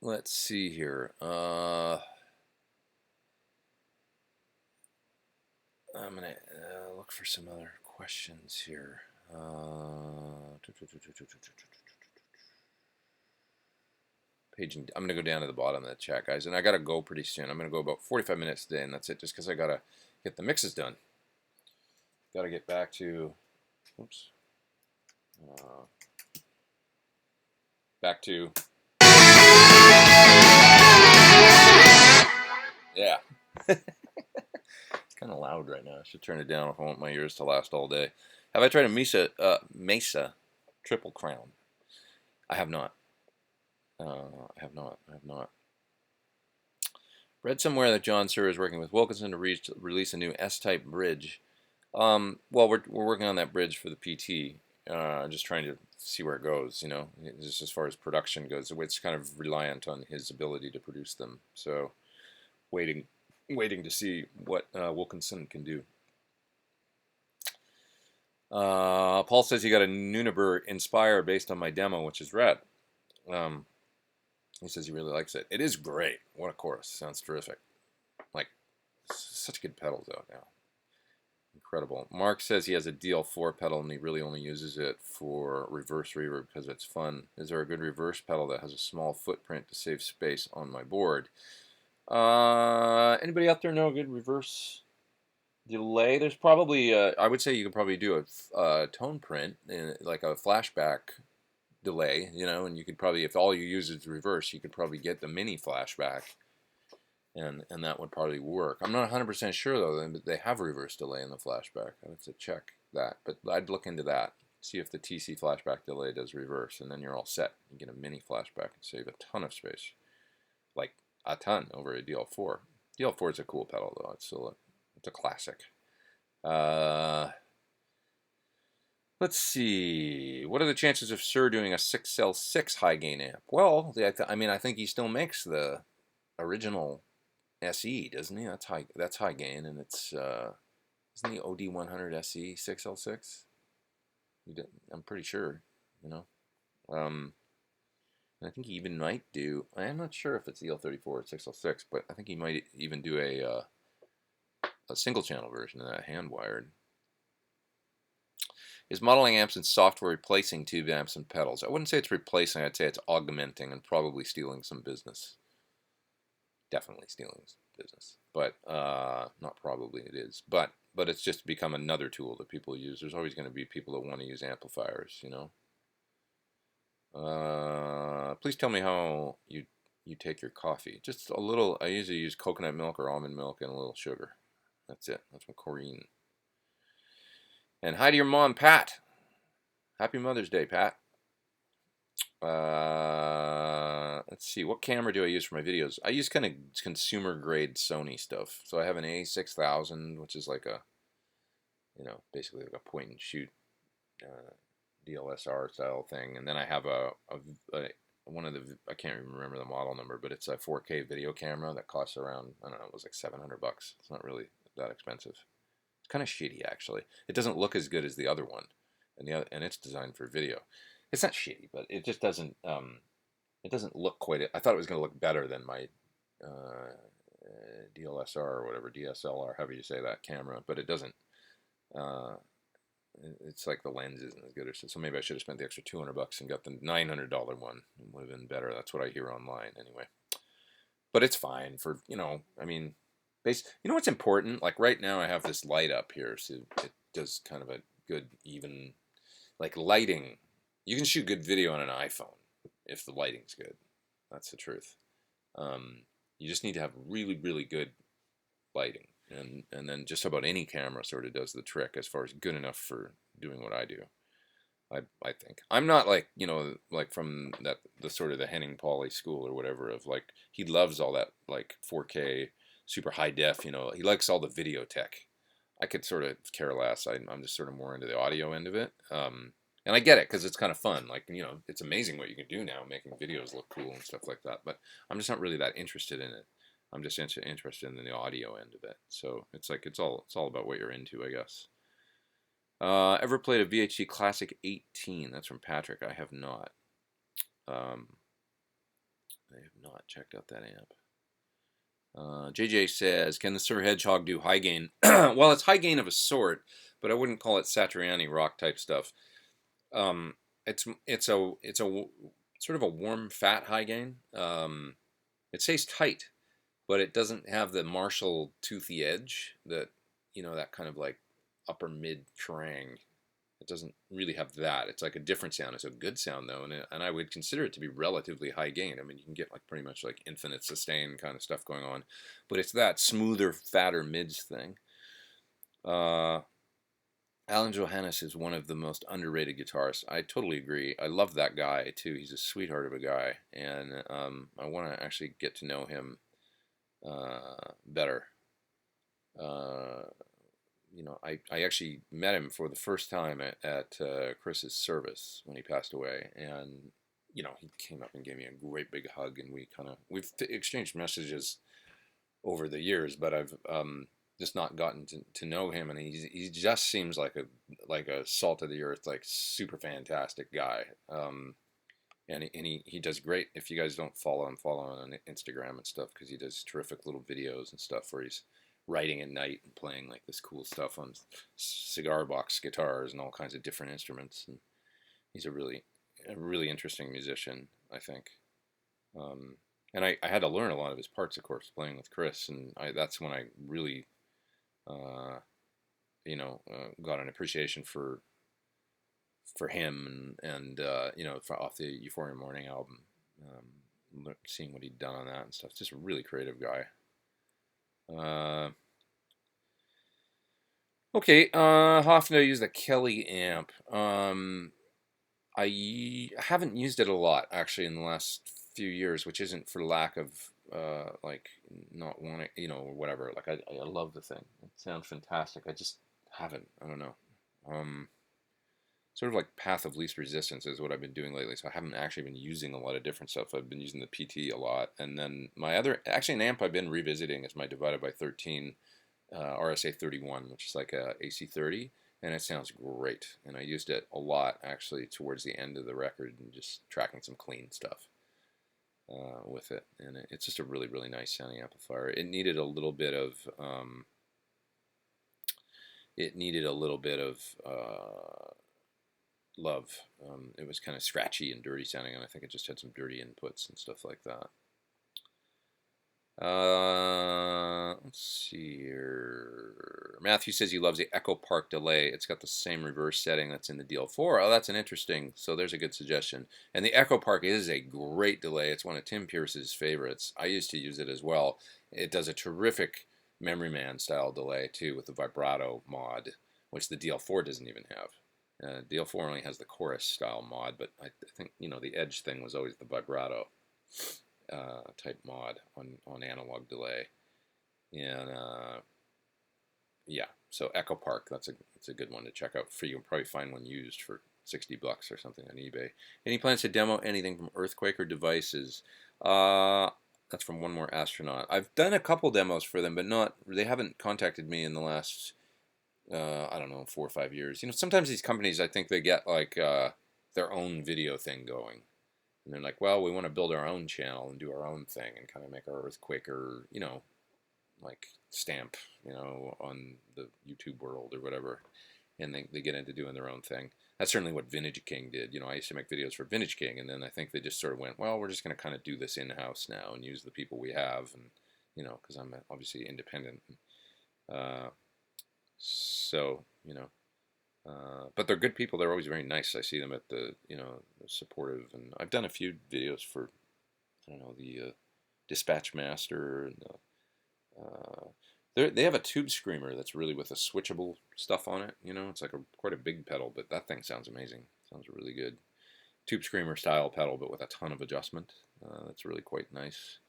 Let's see here. I'm gonna look for some other questions here. Paging. I'm gonna go down to the bottom of the chat, guys, and I gotta go pretty soon. I'm gonna go about 45 minutes today, and that's it, just because I gotta get the mixes done. Gotta get back to. Oops. Back to. Yeah. It's kind of loud right now. I should turn it down if I want my ears to last all day. Have I tried a Mesa Triple Crown? I have not. I have not. Read somewhere that John Suhr is working with Wilkinson to release a new S-type bridge. Well, we're working on that bridge for the PT. Just trying to see where it goes. Just as far as production goes, it's kind of reliant on his ability to produce them. So, waiting to see what Wilkinson can do. Paul says he got a Nunaber Inspire based on my demo, which is rad. He says he really likes it. It is great. What a chorus. Sounds terrific. Like, such good pedals out now. Incredible. Mark says he has a DL4 pedal and he really only uses it for reverse reverb because it's fun. Is there a good reverse pedal that has a small footprint to save space on my board? Anybody out there know a good reverse delay? There's probably, I would say you could probably do a tone print, like a flashback delay, and you could probably, if all you use is reverse, you could probably get the mini flashback, and that would probably work. I'm not 100% sure, though, they have reverse delay in the flashback. I have to check that, but I'd look into that, see if the TC flashback delay does reverse, and then you're all set. You get a mini flashback and save a ton of space. Like, a ton over a DL4. DL4 is a cool pedal though. It's a classic. Let's see. What are the chances of Sir doing a 6L6 high gain amp? Well, I mean, I think he still makes the original SE, doesn't he? That's high. That's high gain, and it's isn't the OD100 SE 6L6? I'm pretty sure. You know. And I think he even might do. I'm not sure if it's the L34 or 6L6, but I think he might even do a single channel version of that, hand wired. Is modeling amps and software replacing tube amps and pedals? I wouldn't say it's replacing. I'd say it's augmenting and probably stealing some business. Definitely stealing business, but not probably it is. But it's just become another tool that people use. There's always going to be people that want to use amplifiers, you know. Please tell me how you take your coffee. Just a little. I usually use coconut milk or almond milk and a little sugar. That's it. That's from Corrine. And hi to your mom, Pat. Happy Mother's Day, Pat. Let's see. What camera do I use for my videos? I use kind of consumer grade Sony stuff. So I have an A6000, which is like a, you know, basically like a point and shoot DLSR style thing. And then I have one of the, I can't even remember the model number, but it's a 4K video camera that costs around, I don't know, it was like $700. It's not really that expensive. It's kind of shitty, actually. It doesn't look as good as the other one, and it's designed for video. It's not shitty, but it just doesn't. It doesn't look quite. I thought it was going to look better than my DLSR or whatever, DSLR, however you say that camera, but it doesn't. It's like the lens isn't as good, or so maybe I should have spent the extra $200 and got the $900 one. It would have been better. That's what I hear online, anyway. But it's fine for, you know. I mean. You know what's important? Like right now I have this light up here, so it does kind of a good even, like lighting. You can shoot good video on an iPhone if the lighting's good. That's the truth. You just need to have really, really good lighting. And then just about any camera sort of does the trick as far as good enough for doing what I do. I think. I'm not like, you know, like from the sort of the Henning Pauly school or whatever of like, he loves all that like 4K super high def, you know. He likes all the video tech. I could sort of care less. I'm just sort of more into the audio end of it. And I get it because it's kind of fun. Like, you know, it's amazing what you can do now, making videos look cool and stuff like that. But I'm just not really that interested in it. I'm just interested in the audio end of it. So it's like it's all about what you're into, I guess. Ever played a VHC Classic 18? That's from Patrick. I have not. I have not checked out that amp. JJ says, can the Sir Hedgehog do high gain? Well, it's high gain of a sort, but I wouldn't call it Satriani rock type stuff. It's a sort of a warm fat high gain. It stays tight, but it doesn't have the Marshall toothy edge that, you know, that kind of like upper mid trang. It doesn't really have that. It's like a different sound. It's a good sound though, and I would consider it to be relatively high gain. I mean, you can get like pretty much like infinite sustain kind of stuff going on, but it's that smoother, fatter mids thing. Alan Johannes is one of the most underrated guitarists. I totally agree. I love that guy too. He's a sweetheart of a guy, and I want to actually get to know him better. You know, I actually met him for the first time at Chris's service when he passed away, and you know, he came up and gave me a great big hug, and we've exchanged messages over the years, but I've just not gotten to know him, and he just seems like a salt of the earth, like super fantastic guy. And he does great. If you guys don't follow him on Instagram and stuff, because he does terrific little videos and stuff where he's writing at night and playing like this cool stuff on cigar box guitars and all kinds of different instruments. And he's a really interesting musician, I think. And I had to learn a lot of his parts, of course, playing with Chris, and that's when I really, you know, got an appreciation for him and you know, off the Euphoria Morning album, seeing what he'd done on that and stuff. Just a really creative guy. Okay, how often do I use the Kelly amp? I haven't used it a lot actually in the last few years, which isn't for lack of like not wanting, or whatever. Like I love the thing. It sounds fantastic. I just haven't. I don't know. Um, Sort of like path of least resistance is what I've been doing lately. So I haven't actually been using a lot of different stuff. I've been using the PT a lot, and then my other, actually an amp I've been revisiting is my divided by 13 RSA 31, which is like a AC30, and it sounds great. And I used it a lot actually towards the end of the record and just tracking some clean stuff with it. And it's just a really, really nice sounding amplifier. It needed a little bit of love. It was kind of scratchy and dirty sounding, and I think it just had some dirty inputs and stuff like that. Let's see here. Matthew says he loves the Echo Park delay. It's got the same reverse setting that's in the DL4. Oh, that's an interesting. So there's a good suggestion. And the Echo Park is a great delay. It's one of Tim Pierce's favorites. I used to use it as well. It does a terrific Memory Man style delay too with the vibrato mod, which the DL4 doesn't even have. DL4 only has the chorus style mod, but I think the Edge thing was always the vibrato type mod on analog delay, and yeah. So Echo Park, that's a good one to check out. You can probably find one used for $60 or something on eBay. Any plans to demo anything from Earthquake or Devices? That's from One More Astronaut. I've done a couple demos for them, but they haven't contacted me in the last I don't know, 4 or 5 years. Sometimes these companies, I think they get like their own video thing going. And they're like, well, we want to build our own channel and do our own thing and kind of make our Earthquaker, like stamp, on the YouTube world or whatever. And they get into doing their own thing. That's certainly what Vintage King did. I used to make videos for Vintage King, and then I think they just sort of went, well, we're just going to kind of do this in-house now and use the people we have. And, because I'm obviously independent. So, but they're good people. They're always very nice. I see them at the supportive. And I've done a few videos for, I don't know, the Dispatch Master. And they have a tube screamer that's really with a switchable stuff on it. It's like quite a big pedal, but that thing sounds amazing. Sounds really good. Tube screamer style pedal, but with a ton of adjustment. That's really quite nice.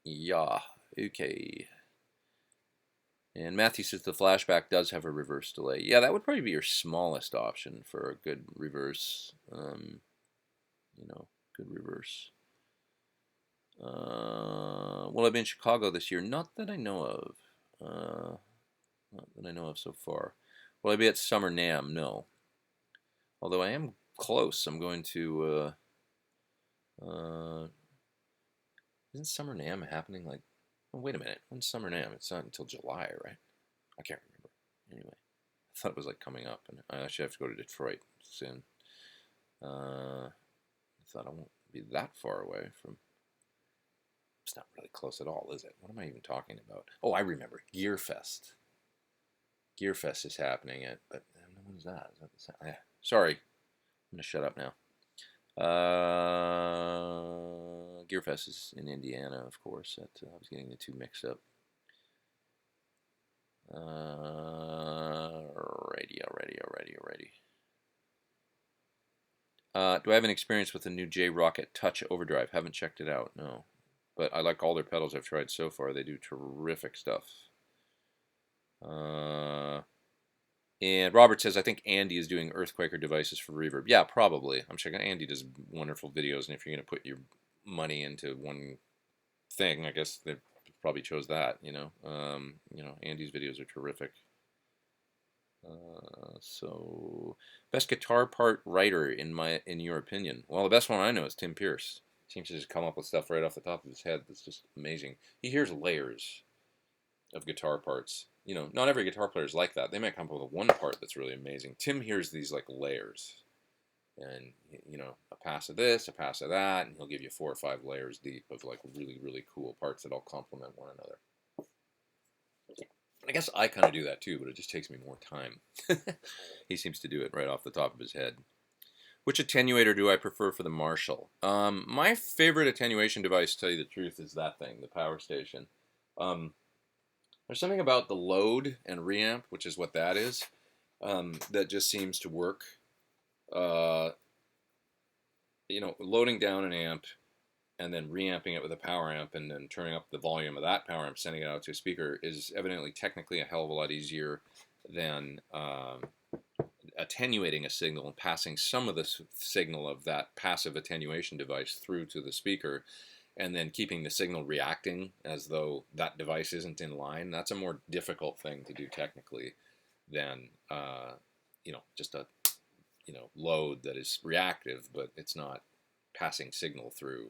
Yeah, okay. And Matthew says the flashback does have a reverse delay. Yeah, that would probably be your smallest option for a good reverse. Good reverse. Will I be in Chicago this year? Not that I know of. Not that I know of so far. Will I be at Summer NAMM? No. Although I am close. I'm going to. Isn't Summer NAMM happening like? Oh, wait a minute. When's Summer NAMM? It's not until July, right? I can't remember. Anyway, I thought it was like coming up, and I actually have to go to Detroit soon. I thought I won't be that far away from. It's not really close at all, is it? What am I even talking about? Oh, I remember. Gearfest. Gearfest is happening but when is that? Is that yeah. Sorry. I'm going to shut up now. Gearfest is in Indiana, of course. I was getting the two mixed up. Alrighty. Do I have an experience with the new J-Rocket Touch Overdrive? Haven't checked it out, no. But I like all their pedals I've tried so far. They do terrific stuff. And Robert says, I think Andy is doing Earthquaker Devices for Reverb. Yeah, probably. I'm checking. Andy does wonderful videos, and if you're going to put your money into one thing, I guess they probably chose that. Andy's videos are terrific. So, best guitar part writer in your opinion? Well, the best one I know is Tim Pierce. Seems to just come up with stuff right off the top of his head that's just amazing. He hears layers of guitar parts. Not every guitar player is like that. They might come up with one part that's really amazing. Tim hears these like layers, and a pass of this, a pass of that, and he'll give you 4 or 5 layers deep of like really, really cool parts that all complement one another. I guess I kind of do that too, but it just takes me more time. He seems to do it right off the top of his head. Which attenuator do I prefer for the Marshall? My favorite attenuation device, to tell you the truth, is that thing, the Power Station. There's something about the load and reamp, which is what that is, that just seems to work loading down an amp and then reamping it with a power amp and then turning up the volume of that power amp, sending it out to a speaker, is evidently technically a hell of a lot easier than attenuating a signal and passing some of the signal of that passive attenuation device through to the speaker, and then keeping the signal reacting as though that device isn't in line. That's a more difficult thing to do technically than just a load that is reactive, but it's not passing signal through,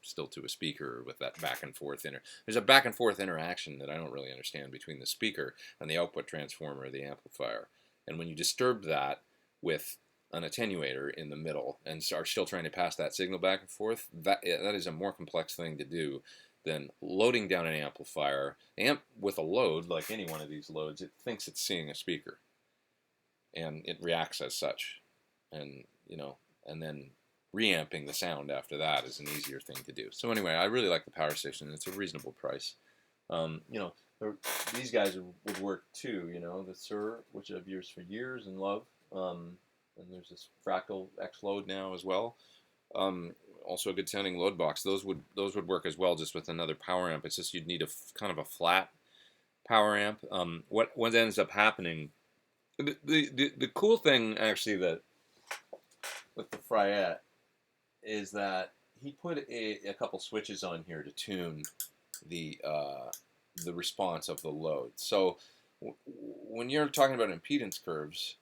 still to a speaker with that back and forth there's a back and forth interaction that I don't really understand between the speaker and the output transformer of the amplifier. And when you disturb that with an attenuator in the middle and are still trying to pass that signal back and forth, that is a more complex thing to do than loading down an amplifier. Amp with a load, like any one of these loads, it thinks it's seeing a speaker, and it reacts as such. And and then reamping the sound after that is an easier thing to do. So anyway, I really like the Power Station. It's a reasonable price. These guys would work too. The Sur, which I've used for years and love. And there's this Fractal X Load now as well. Also a good sounding load box. Those would work as well, just with another power amp. It's just you'd need a kind of a flat power amp. What ends up happening? The cool thing actually that with the Fryette is that he put a couple switches on here to tune the response of the load. So when you're talking about impedance curves,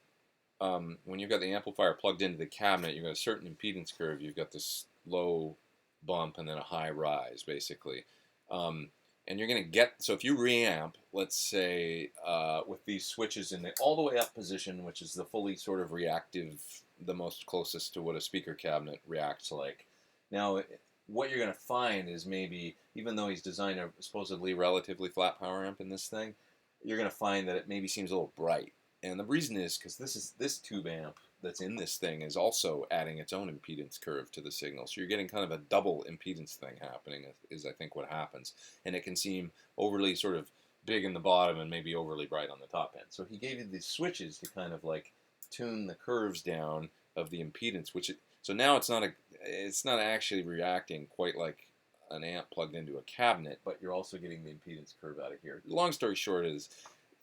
when you've got the amplifier plugged into the cabinet, you've got a certain impedance curve. You've got this low bump and then a high rise, basically. And you're going to get, so if you reamp, let's say, with these switches in the all the way up position, which is the fully sort of reactive, the most closest to what a speaker cabinet reacts like. Now, what you're going to find is maybe, even though he's designed a supposedly relatively flat power amp in this thing, you're going to find that it maybe seems a little bright. And the reason is because this tube amp that's in this thing is also adding its own impedance curve to the signal. So you're getting kind of a double impedance thing happening, is I think what happens. And it can seem overly sort of big in the bottom and maybe overly bright on the top end. So he gave you these switches to kind of like tune the curves down of the impedance, so now it's not actually reacting quite like an amp plugged into a cabinet, but you're also getting the impedance curve out of here. Long story short is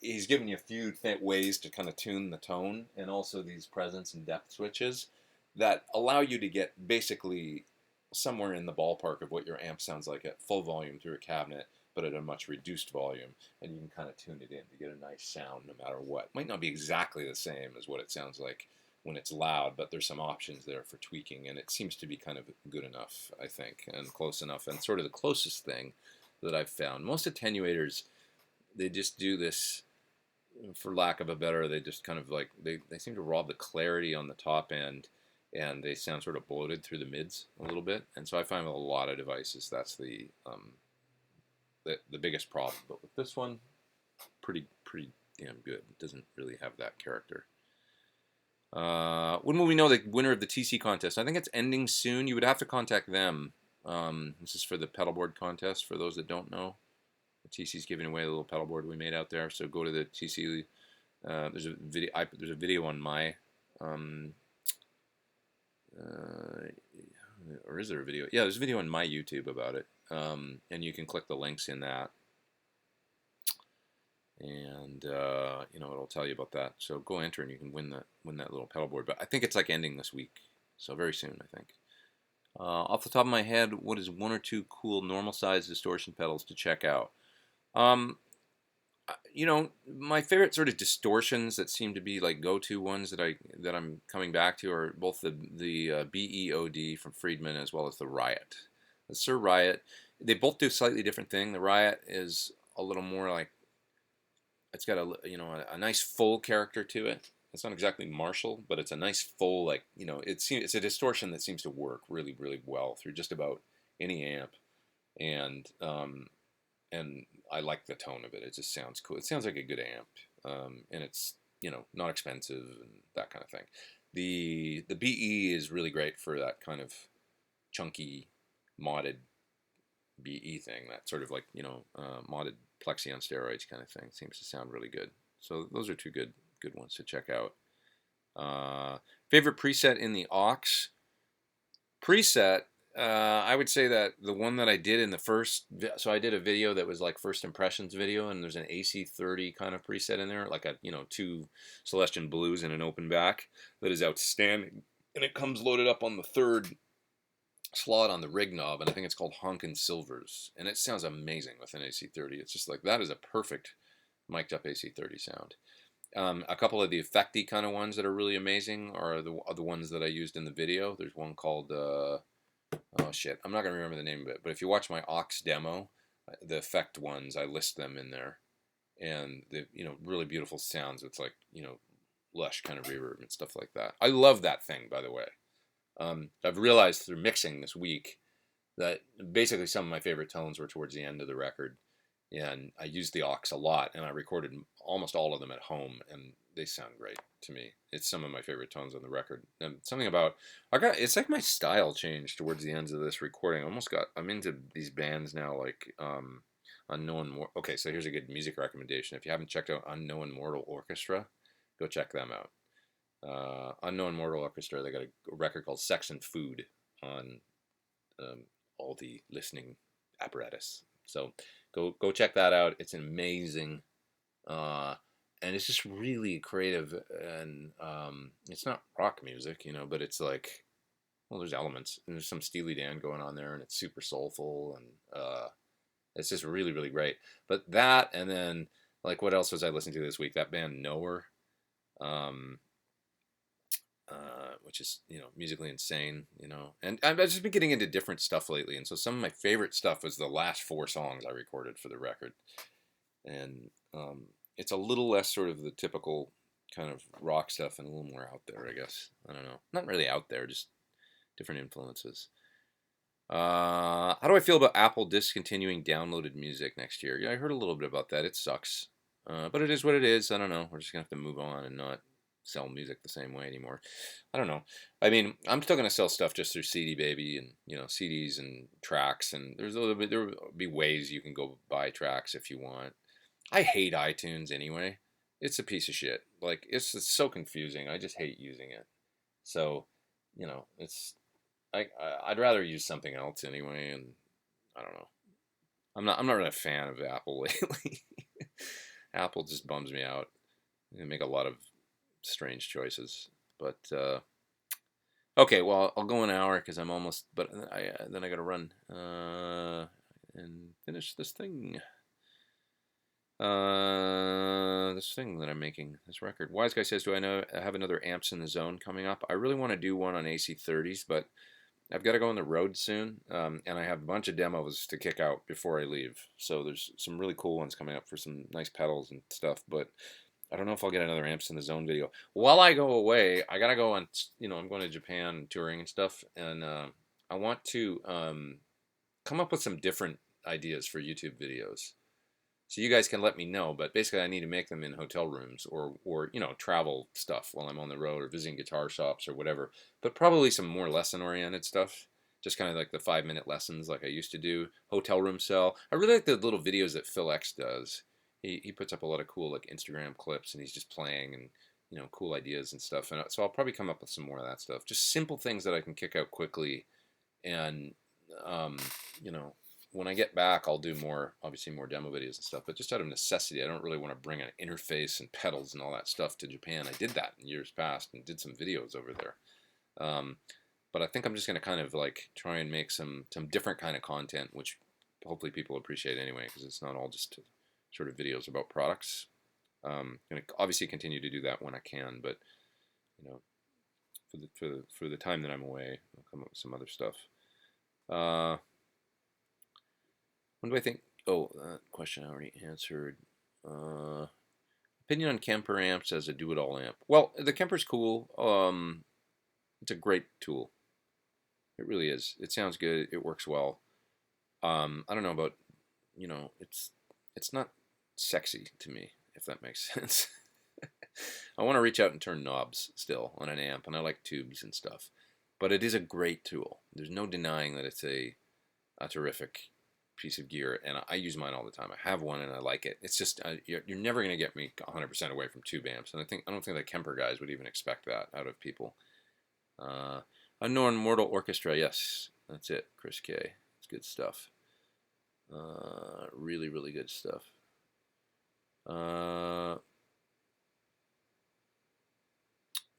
he's given you a few ways to kind of tune the tone, and also these presence and depth switches that allow you to get basically somewhere in the ballpark of what your amp sounds like at full volume through a cabinet, but at a much reduced volume, and you can kind of tune it in to get a nice sound no matter what. Might not be exactly the same as what it sounds like when it's loud, but there's some options there for tweaking, and it seems to be kind of good enough, I think, and close enough, and sort of the closest thing that I've found. Most attenuators, they just do this, for lack of a better, they just kind of like, they seem to rob the clarity on the top end, and they sound sort of bloated through the mids a little bit. And so I find with a lot of devices, that's the biggest problem. But with this one, pretty damn good. It doesn't really have that character. When will we know the winner of the TC contest? I think it's ending soon. You would have to contact them. This is for the pedalboard contest, for those that don't know. The TC's giving away a little pedalboard we made out there. So go to the TC. There's a video on my or is there a video? Yeah, there's a video on my YouTube about it, and you can click the links in that, and it'll tell you about that. So go enter, and you can win that little pedalboard. But I think it's like ending this week, so very soon, I think. Off the top of my head, what is one or two cool normal size distortion pedals to check out? My favorite sort of distortions that seem to be like go-to ones that I'm coming back to are both the BEOD from Friedman as well as the Riot. The Sir Riot, they both do a slightly different thing. The Riot is a little more like, it's got a nice full character to it. It's not exactly Marshall, but it's a nice full, like, it's a distortion that seems to work really, really well through just about any amp, and I like the tone of it. It just sounds cool. It sounds like a good amp, and it's not expensive and that kind of thing. The BE is really great for that kind of chunky modded BE thing. That sort of like modded plexi on steroids kind of thing. Seems to sound really good. So those are two good ones to check out. Favorite preset in the aux? Preset, I would say that the one that I did in the first, so I did a video that was like first impressions video, and there's an AC30 kind of preset in there, like a, two Celestian blues and an open back that is outstanding. And it comes loaded up on the third slot on the rig knob, and I think it's called Honkin' Silvers, and it sounds amazing with an AC30. It's just like, that is a perfect mic'd up AC30 sound. A couple of the effecty kind of ones that are really amazing are the ones that I used in the video. There's one called, oh shit, I'm not going to remember the name of it, but if you watch my aux demo, the effect ones, I list them in there. And the, really beautiful sounds. It's like, lush kind of reverb and stuff like that. I love that thing, by the way. I've realized through mixing this week that basically some of my favorite tones were towards the end of the record. And I used the aux a lot, and I recorded almost all of them at home, and they sound great to me. It's some of my favorite tones on the record. And something about, it's like my style changed towards the ends of this recording. I'm into these bands now, like Unknown. Okay, so here's a good music recommendation. If you haven't checked out Unknown Mortal Orchestra, go check them out. Unknown Mortal Orchestra, they got a record called Sex and Food on all the listening apparatus. So go check that out. It's amazing, and it's just really creative. And it's not rock music, but it's like, well, there's elements, and there's some Steely Dan going on there, and it's super soulful, and it's just really, really great. But that, and then like, what else was I listening to this week? That band Knower, which is, musically insane, and I've just been getting into different stuff lately. And so some of my favorite stuff was the last 4 songs I recorded for the record. And it's a little less sort of the typical kind of rock stuff and a little more out there, I guess. I don't know. Not really out there, just different influences. How do I feel about Apple discontinuing downloaded music next year? Yeah, I heard a little bit about that. It sucks. But it is what it is. I don't know. We're just going to have to move on and not sell music the same way anymore. I don't know. I mean, I'm still going to sell stuff just through CD Baby and, CDs and tracks. And there will be ways you can go buy tracks if you want. I hate iTunes anyway. It's a piece of shit. Like, it's so confusing. I just hate using it. So, I'd rather use something else anyway. And I don't know. I'm not really a fan of Apple lately. Apple just bums me out. They make a lot of strange choices. But okay, well, I'll go an hour because I'm almost. But then I got to run and finish this thing. This thing that I'm making, this record. Wise Guy says, do I have another Amps in the Zone coming up? I really want to do one on AC30s, but I've got to go on the road soon, and I have a bunch of demos to kick out before I leave. So there's some really cool ones coming up for some nice pedals and stuff, but I don't know if I'll get another Amps in the Zone video. While I go away, I got to go on, I'm going to Japan and touring and stuff, and I want to come up with some different ideas for YouTube videos. So you guys can let me know, but basically I need to make them in hotel rooms or travel stuff while I'm on the road or visiting guitar shops or whatever. But probably some more lesson-oriented stuff, just kind of like the 5-minute lessons like I used to do. Hotel room cell. I really like the little videos that Phil X does. He puts up a lot of cool like Instagram clips, and he's just playing and cool ideas and stuff. And so I'll probably come up with some more of that stuff. Just simple things that I can kick out quickly, and when I get back, I'll do obviously more demo videos and stuff, but just out of necessity. I don't really want to bring an interface and pedals and all that stuff to Japan. I did that in years past and did some videos over there. But I think I'm just going to kind of like try and make some different kind of content, which hopefully people appreciate anyway, because it's not all just sort of videos about products. I'm going to obviously continue to do that when I can, but for the time that I'm away, I'll come up with some other stuff. What do I think? Oh, that question I already answered. Opinion on Kemper amps as a do-it-all amp. Well, the Kemper's cool. It's a great tool. It really is. It sounds good. It works well. I don't know about, it's not sexy to me, if that makes sense. I want to reach out and turn knobs still on an amp, and I like tubes and stuff. But it is a great tool. There's no denying that it's a terrific piece of gear, and I use mine all the time. I have one and I like it. It's just you're never going to get me 100% away from tube amps, and I don't think the Kemper guys would even expect that out of people. Unknown Mortal Orchestra. Yes, that's it. Chris K. It's good stuff. Really, really good stuff.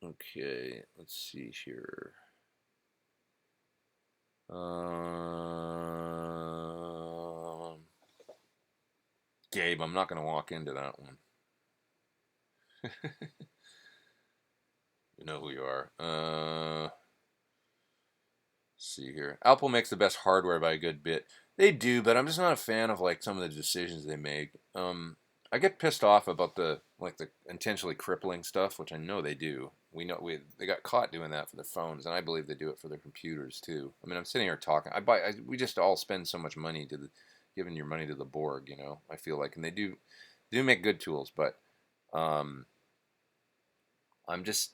Okay, let's see here. Gabe, I'm not going to walk into that one. You know who you are. Let's see here. Apple makes the best hardware by a good bit. They do, but I'm just not a fan of like some of the decisions they make. I get pissed off about the intentionally crippling stuff, which I know they do. They got caught doing that for their phones, and I believe they do it for their computers too. I mean, I'm sitting here talking. We just all spend so much money giving your money to the Borg. You know, I feel like, and they do make good tools, but um, I'm just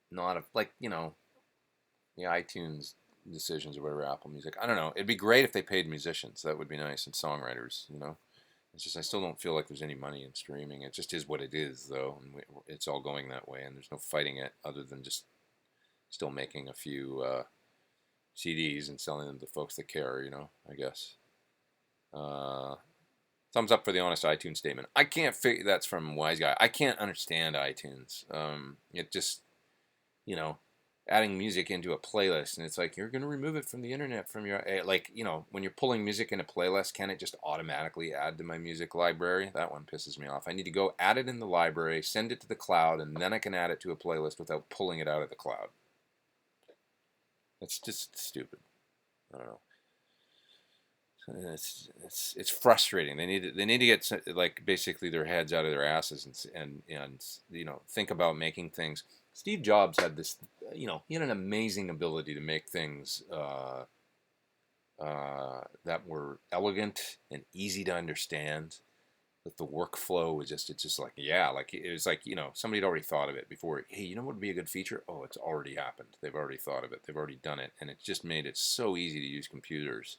not the iTunes decisions or whatever, Apple Music. I don't know. It'd be great if they paid musicians. That would be nice, and songwriters. You know. It's just I still don't feel like there's any money in streaming. It just is what it is, though, and it's all going that way, and there's no fighting it other than just still making a few CDs and selling them to folks that care. You know, I guess. Uh, Thumbs up for the honest iTunes statement. I can't figure that's from Wise Guy. I can't understand iTunes. It just you know, adding music into a playlist, and it's like you're going to remove it from the internet from your when you're pulling music in a playlist, can it just automatically add to my music library? That one pisses me off. I need to go add it in the library, send it to the cloud, and then I can add it to a playlist without pulling it out of the cloud. It's just stupid. I don't know. It's frustrating. They need to get like basically their heads out of their asses and think about making things. Steve Jobs had this, he had an amazing ability to make things that were elegant and easy to understand. That the workflow was it's just like, yeah, like it was like, somebody had already thought of it before. Hey, you know what would be a good feature? Oh, it's already happened. They've already thought of it. They've already done it. And it's just made it so easy to use computers.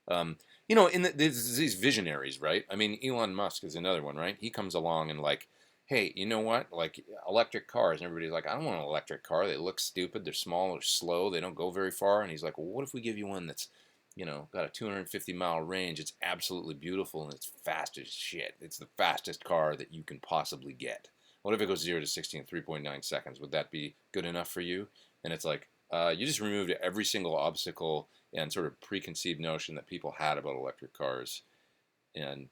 These visionaries, right? I mean, Elon Musk is another one, right? He comes along and like, hey, you know what? Like electric cars, and everybody's like, I don't want an electric car. They look stupid. They're small. They're slow. They don't go very far. And he's like, well, what if we give you one that's, got a 250-mile range. It's absolutely beautiful and it's fast as shit. It's the fastest car that you can possibly get. What if it goes 0 to 60 in 3.9 seconds? Would that be good enough for you? And it's like, you just removed every single obstacle and sort of preconceived notion that people had about electric cars. And,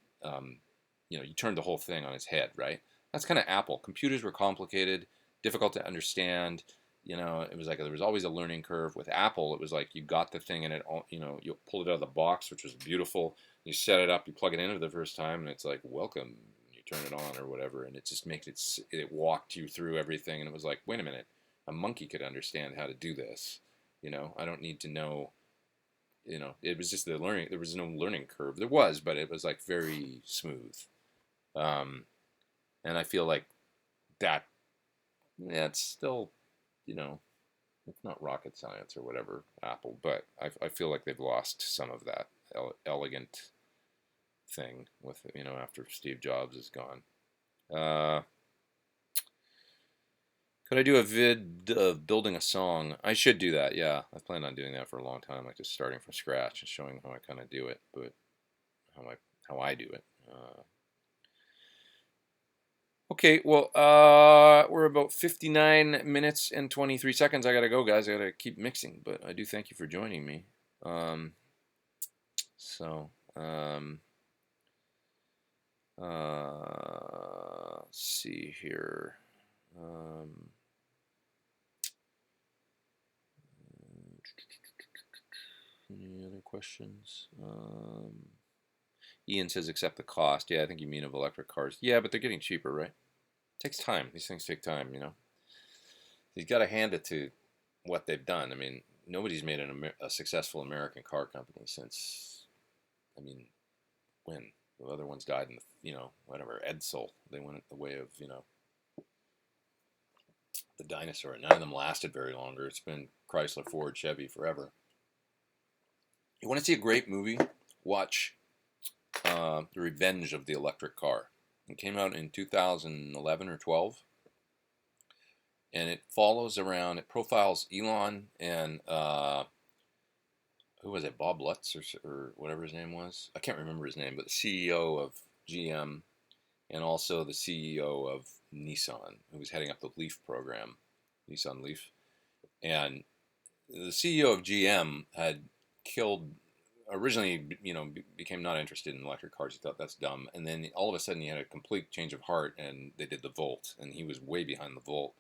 you turned the whole thing on its head, right? That's kind of Apple. Computers were complicated, difficult to understand. It was like there was always a learning curve. With Apple, it was like you got the thing and you pull it out of the box, which was beautiful. You set it up, you plug it in for the first time, and it's like, welcome. You turn it on or whatever, and it just makes it walked you through everything, and it was like, wait a minute, a monkey could understand how to do this. I don't need to know. It was just the learning. There was no learning curve. There was, but it was like very smooth. And I feel like that. Yeah, it's still it's not rocket science or whatever, Apple, but I feel like they've lost some of that elegant thing with after Steve Jobs is gone. Could I do a vid of building a song? I should do that. Yeah, I plan on doing that for a long time, like just starting from scratch and showing how I kind of do it, but how I do it. Okay, well, we're about 59 minutes and 23 seconds. I gotta go, guys. I gotta keep mixing, but I do thank you for joining me. Let's see here. Any other questions? Ian says, accept the cost. Yeah, I think you mean of electric cars. Yeah, but they're getting cheaper, right? It takes time. These things take time, You've got to hand it to what they've done. I mean, nobody's made a successful American car company since, when? The other ones died in whatever, Edsel. They went the way of, the dinosaur. None of them lasted very longer. It's been Chrysler, Ford, Chevy forever. You want to see a great movie? Watch The Revenge of the Electric Car. It came out in 2011 or 12. and it follows around. It profiles Elon and who was it, Bob Lutz or whatever his name was. I can't remember his name, but the CEO of GM and also the CEO of Nissan, who was heading up the Leaf program, Nissan Leaf. And the CEO of GM had killed originally, became not interested in electric cars. He thought that's dumb, and then all of a sudden he had a complete change of heart, and they did the Volt, and he was way behind the Volt.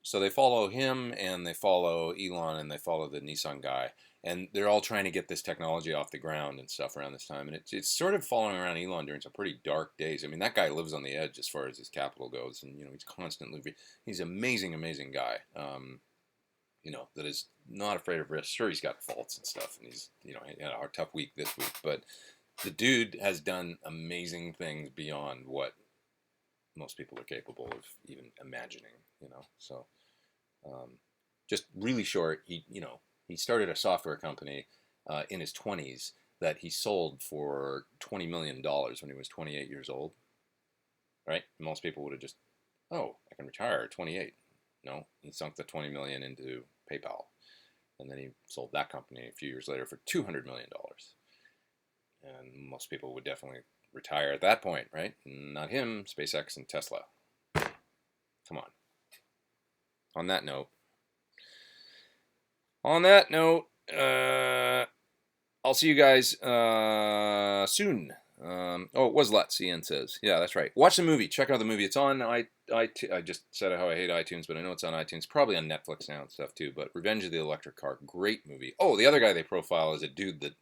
So they follow him, and they follow Elon, and they follow the Nissan guy, and they're all trying to get this technology off the ground and stuff around this time. And it's sort of following around Elon during some pretty dark days. I mean, that guy lives on the edge as far as his capital goes, and he's constantly he's an amazing guy. That is not afraid of risk. Sure, he's got faults and stuff, and he's he had a tough week this week, but the dude has done amazing things beyond what most people are capable of even imagining. So just really short. He started a software company in his 20s that he sold for $20 million when he was 28 years old. Right? Most people would have just, oh, I can retire at 28. No, he sunk the 20 million into PayPal, and then he sold that company a few years later for $200 million. And most people would definitely retire at that point, right? Not him, SpaceX and Tesla. Come on. On that note, I'll see you guys soon. It was Let's, Ian says. Yeah, that's right. Watch the movie. Check out the movie. It's on I just said how I hate iTunes, but I know it's on iTunes. Probably on Netflix now and stuff too. But Revenge of the Electric Car, great movie. Oh, the other guy they profile is a dude that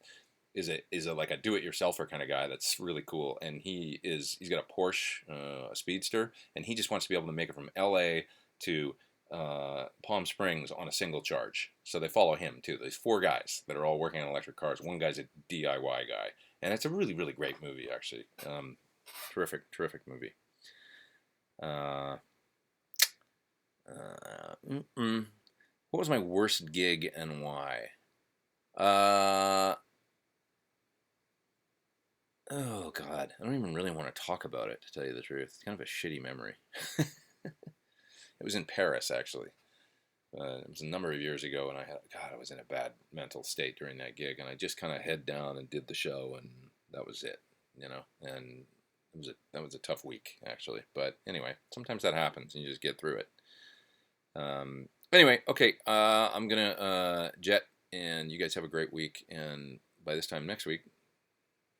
is a like a do-it-yourselfer kind of guy that's really cool. And he's got a Porsche, a Speedster, and he just wants to be able to make it from L.A. to Palm Springs on a single charge. So they follow him too. There's 4 guys that are all working on electric cars. One guy's a DIY guy, and it's a really great movie actually. Terrific movie. What was my worst gig and why? Oh God, I don't even really want to talk about it, to tell you the truth. It's kind of a shitty memory. It was in Paris actually. It was a number of years ago, and I was in a bad mental state during that gig, and I just kind of head down and did the show, and that was it, and that was a tough week actually. But anyway, sometimes that happens, and you just get through it. Anyway, okay, I'm gonna jet, and you guys have a great week, and by this time next week,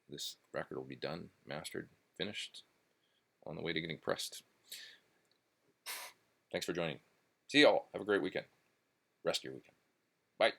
this record will be done, mastered, finished, on the way to getting pressed. Thanks for joining. See y'all. Have a great weekend. Rest of your weekend. Bye.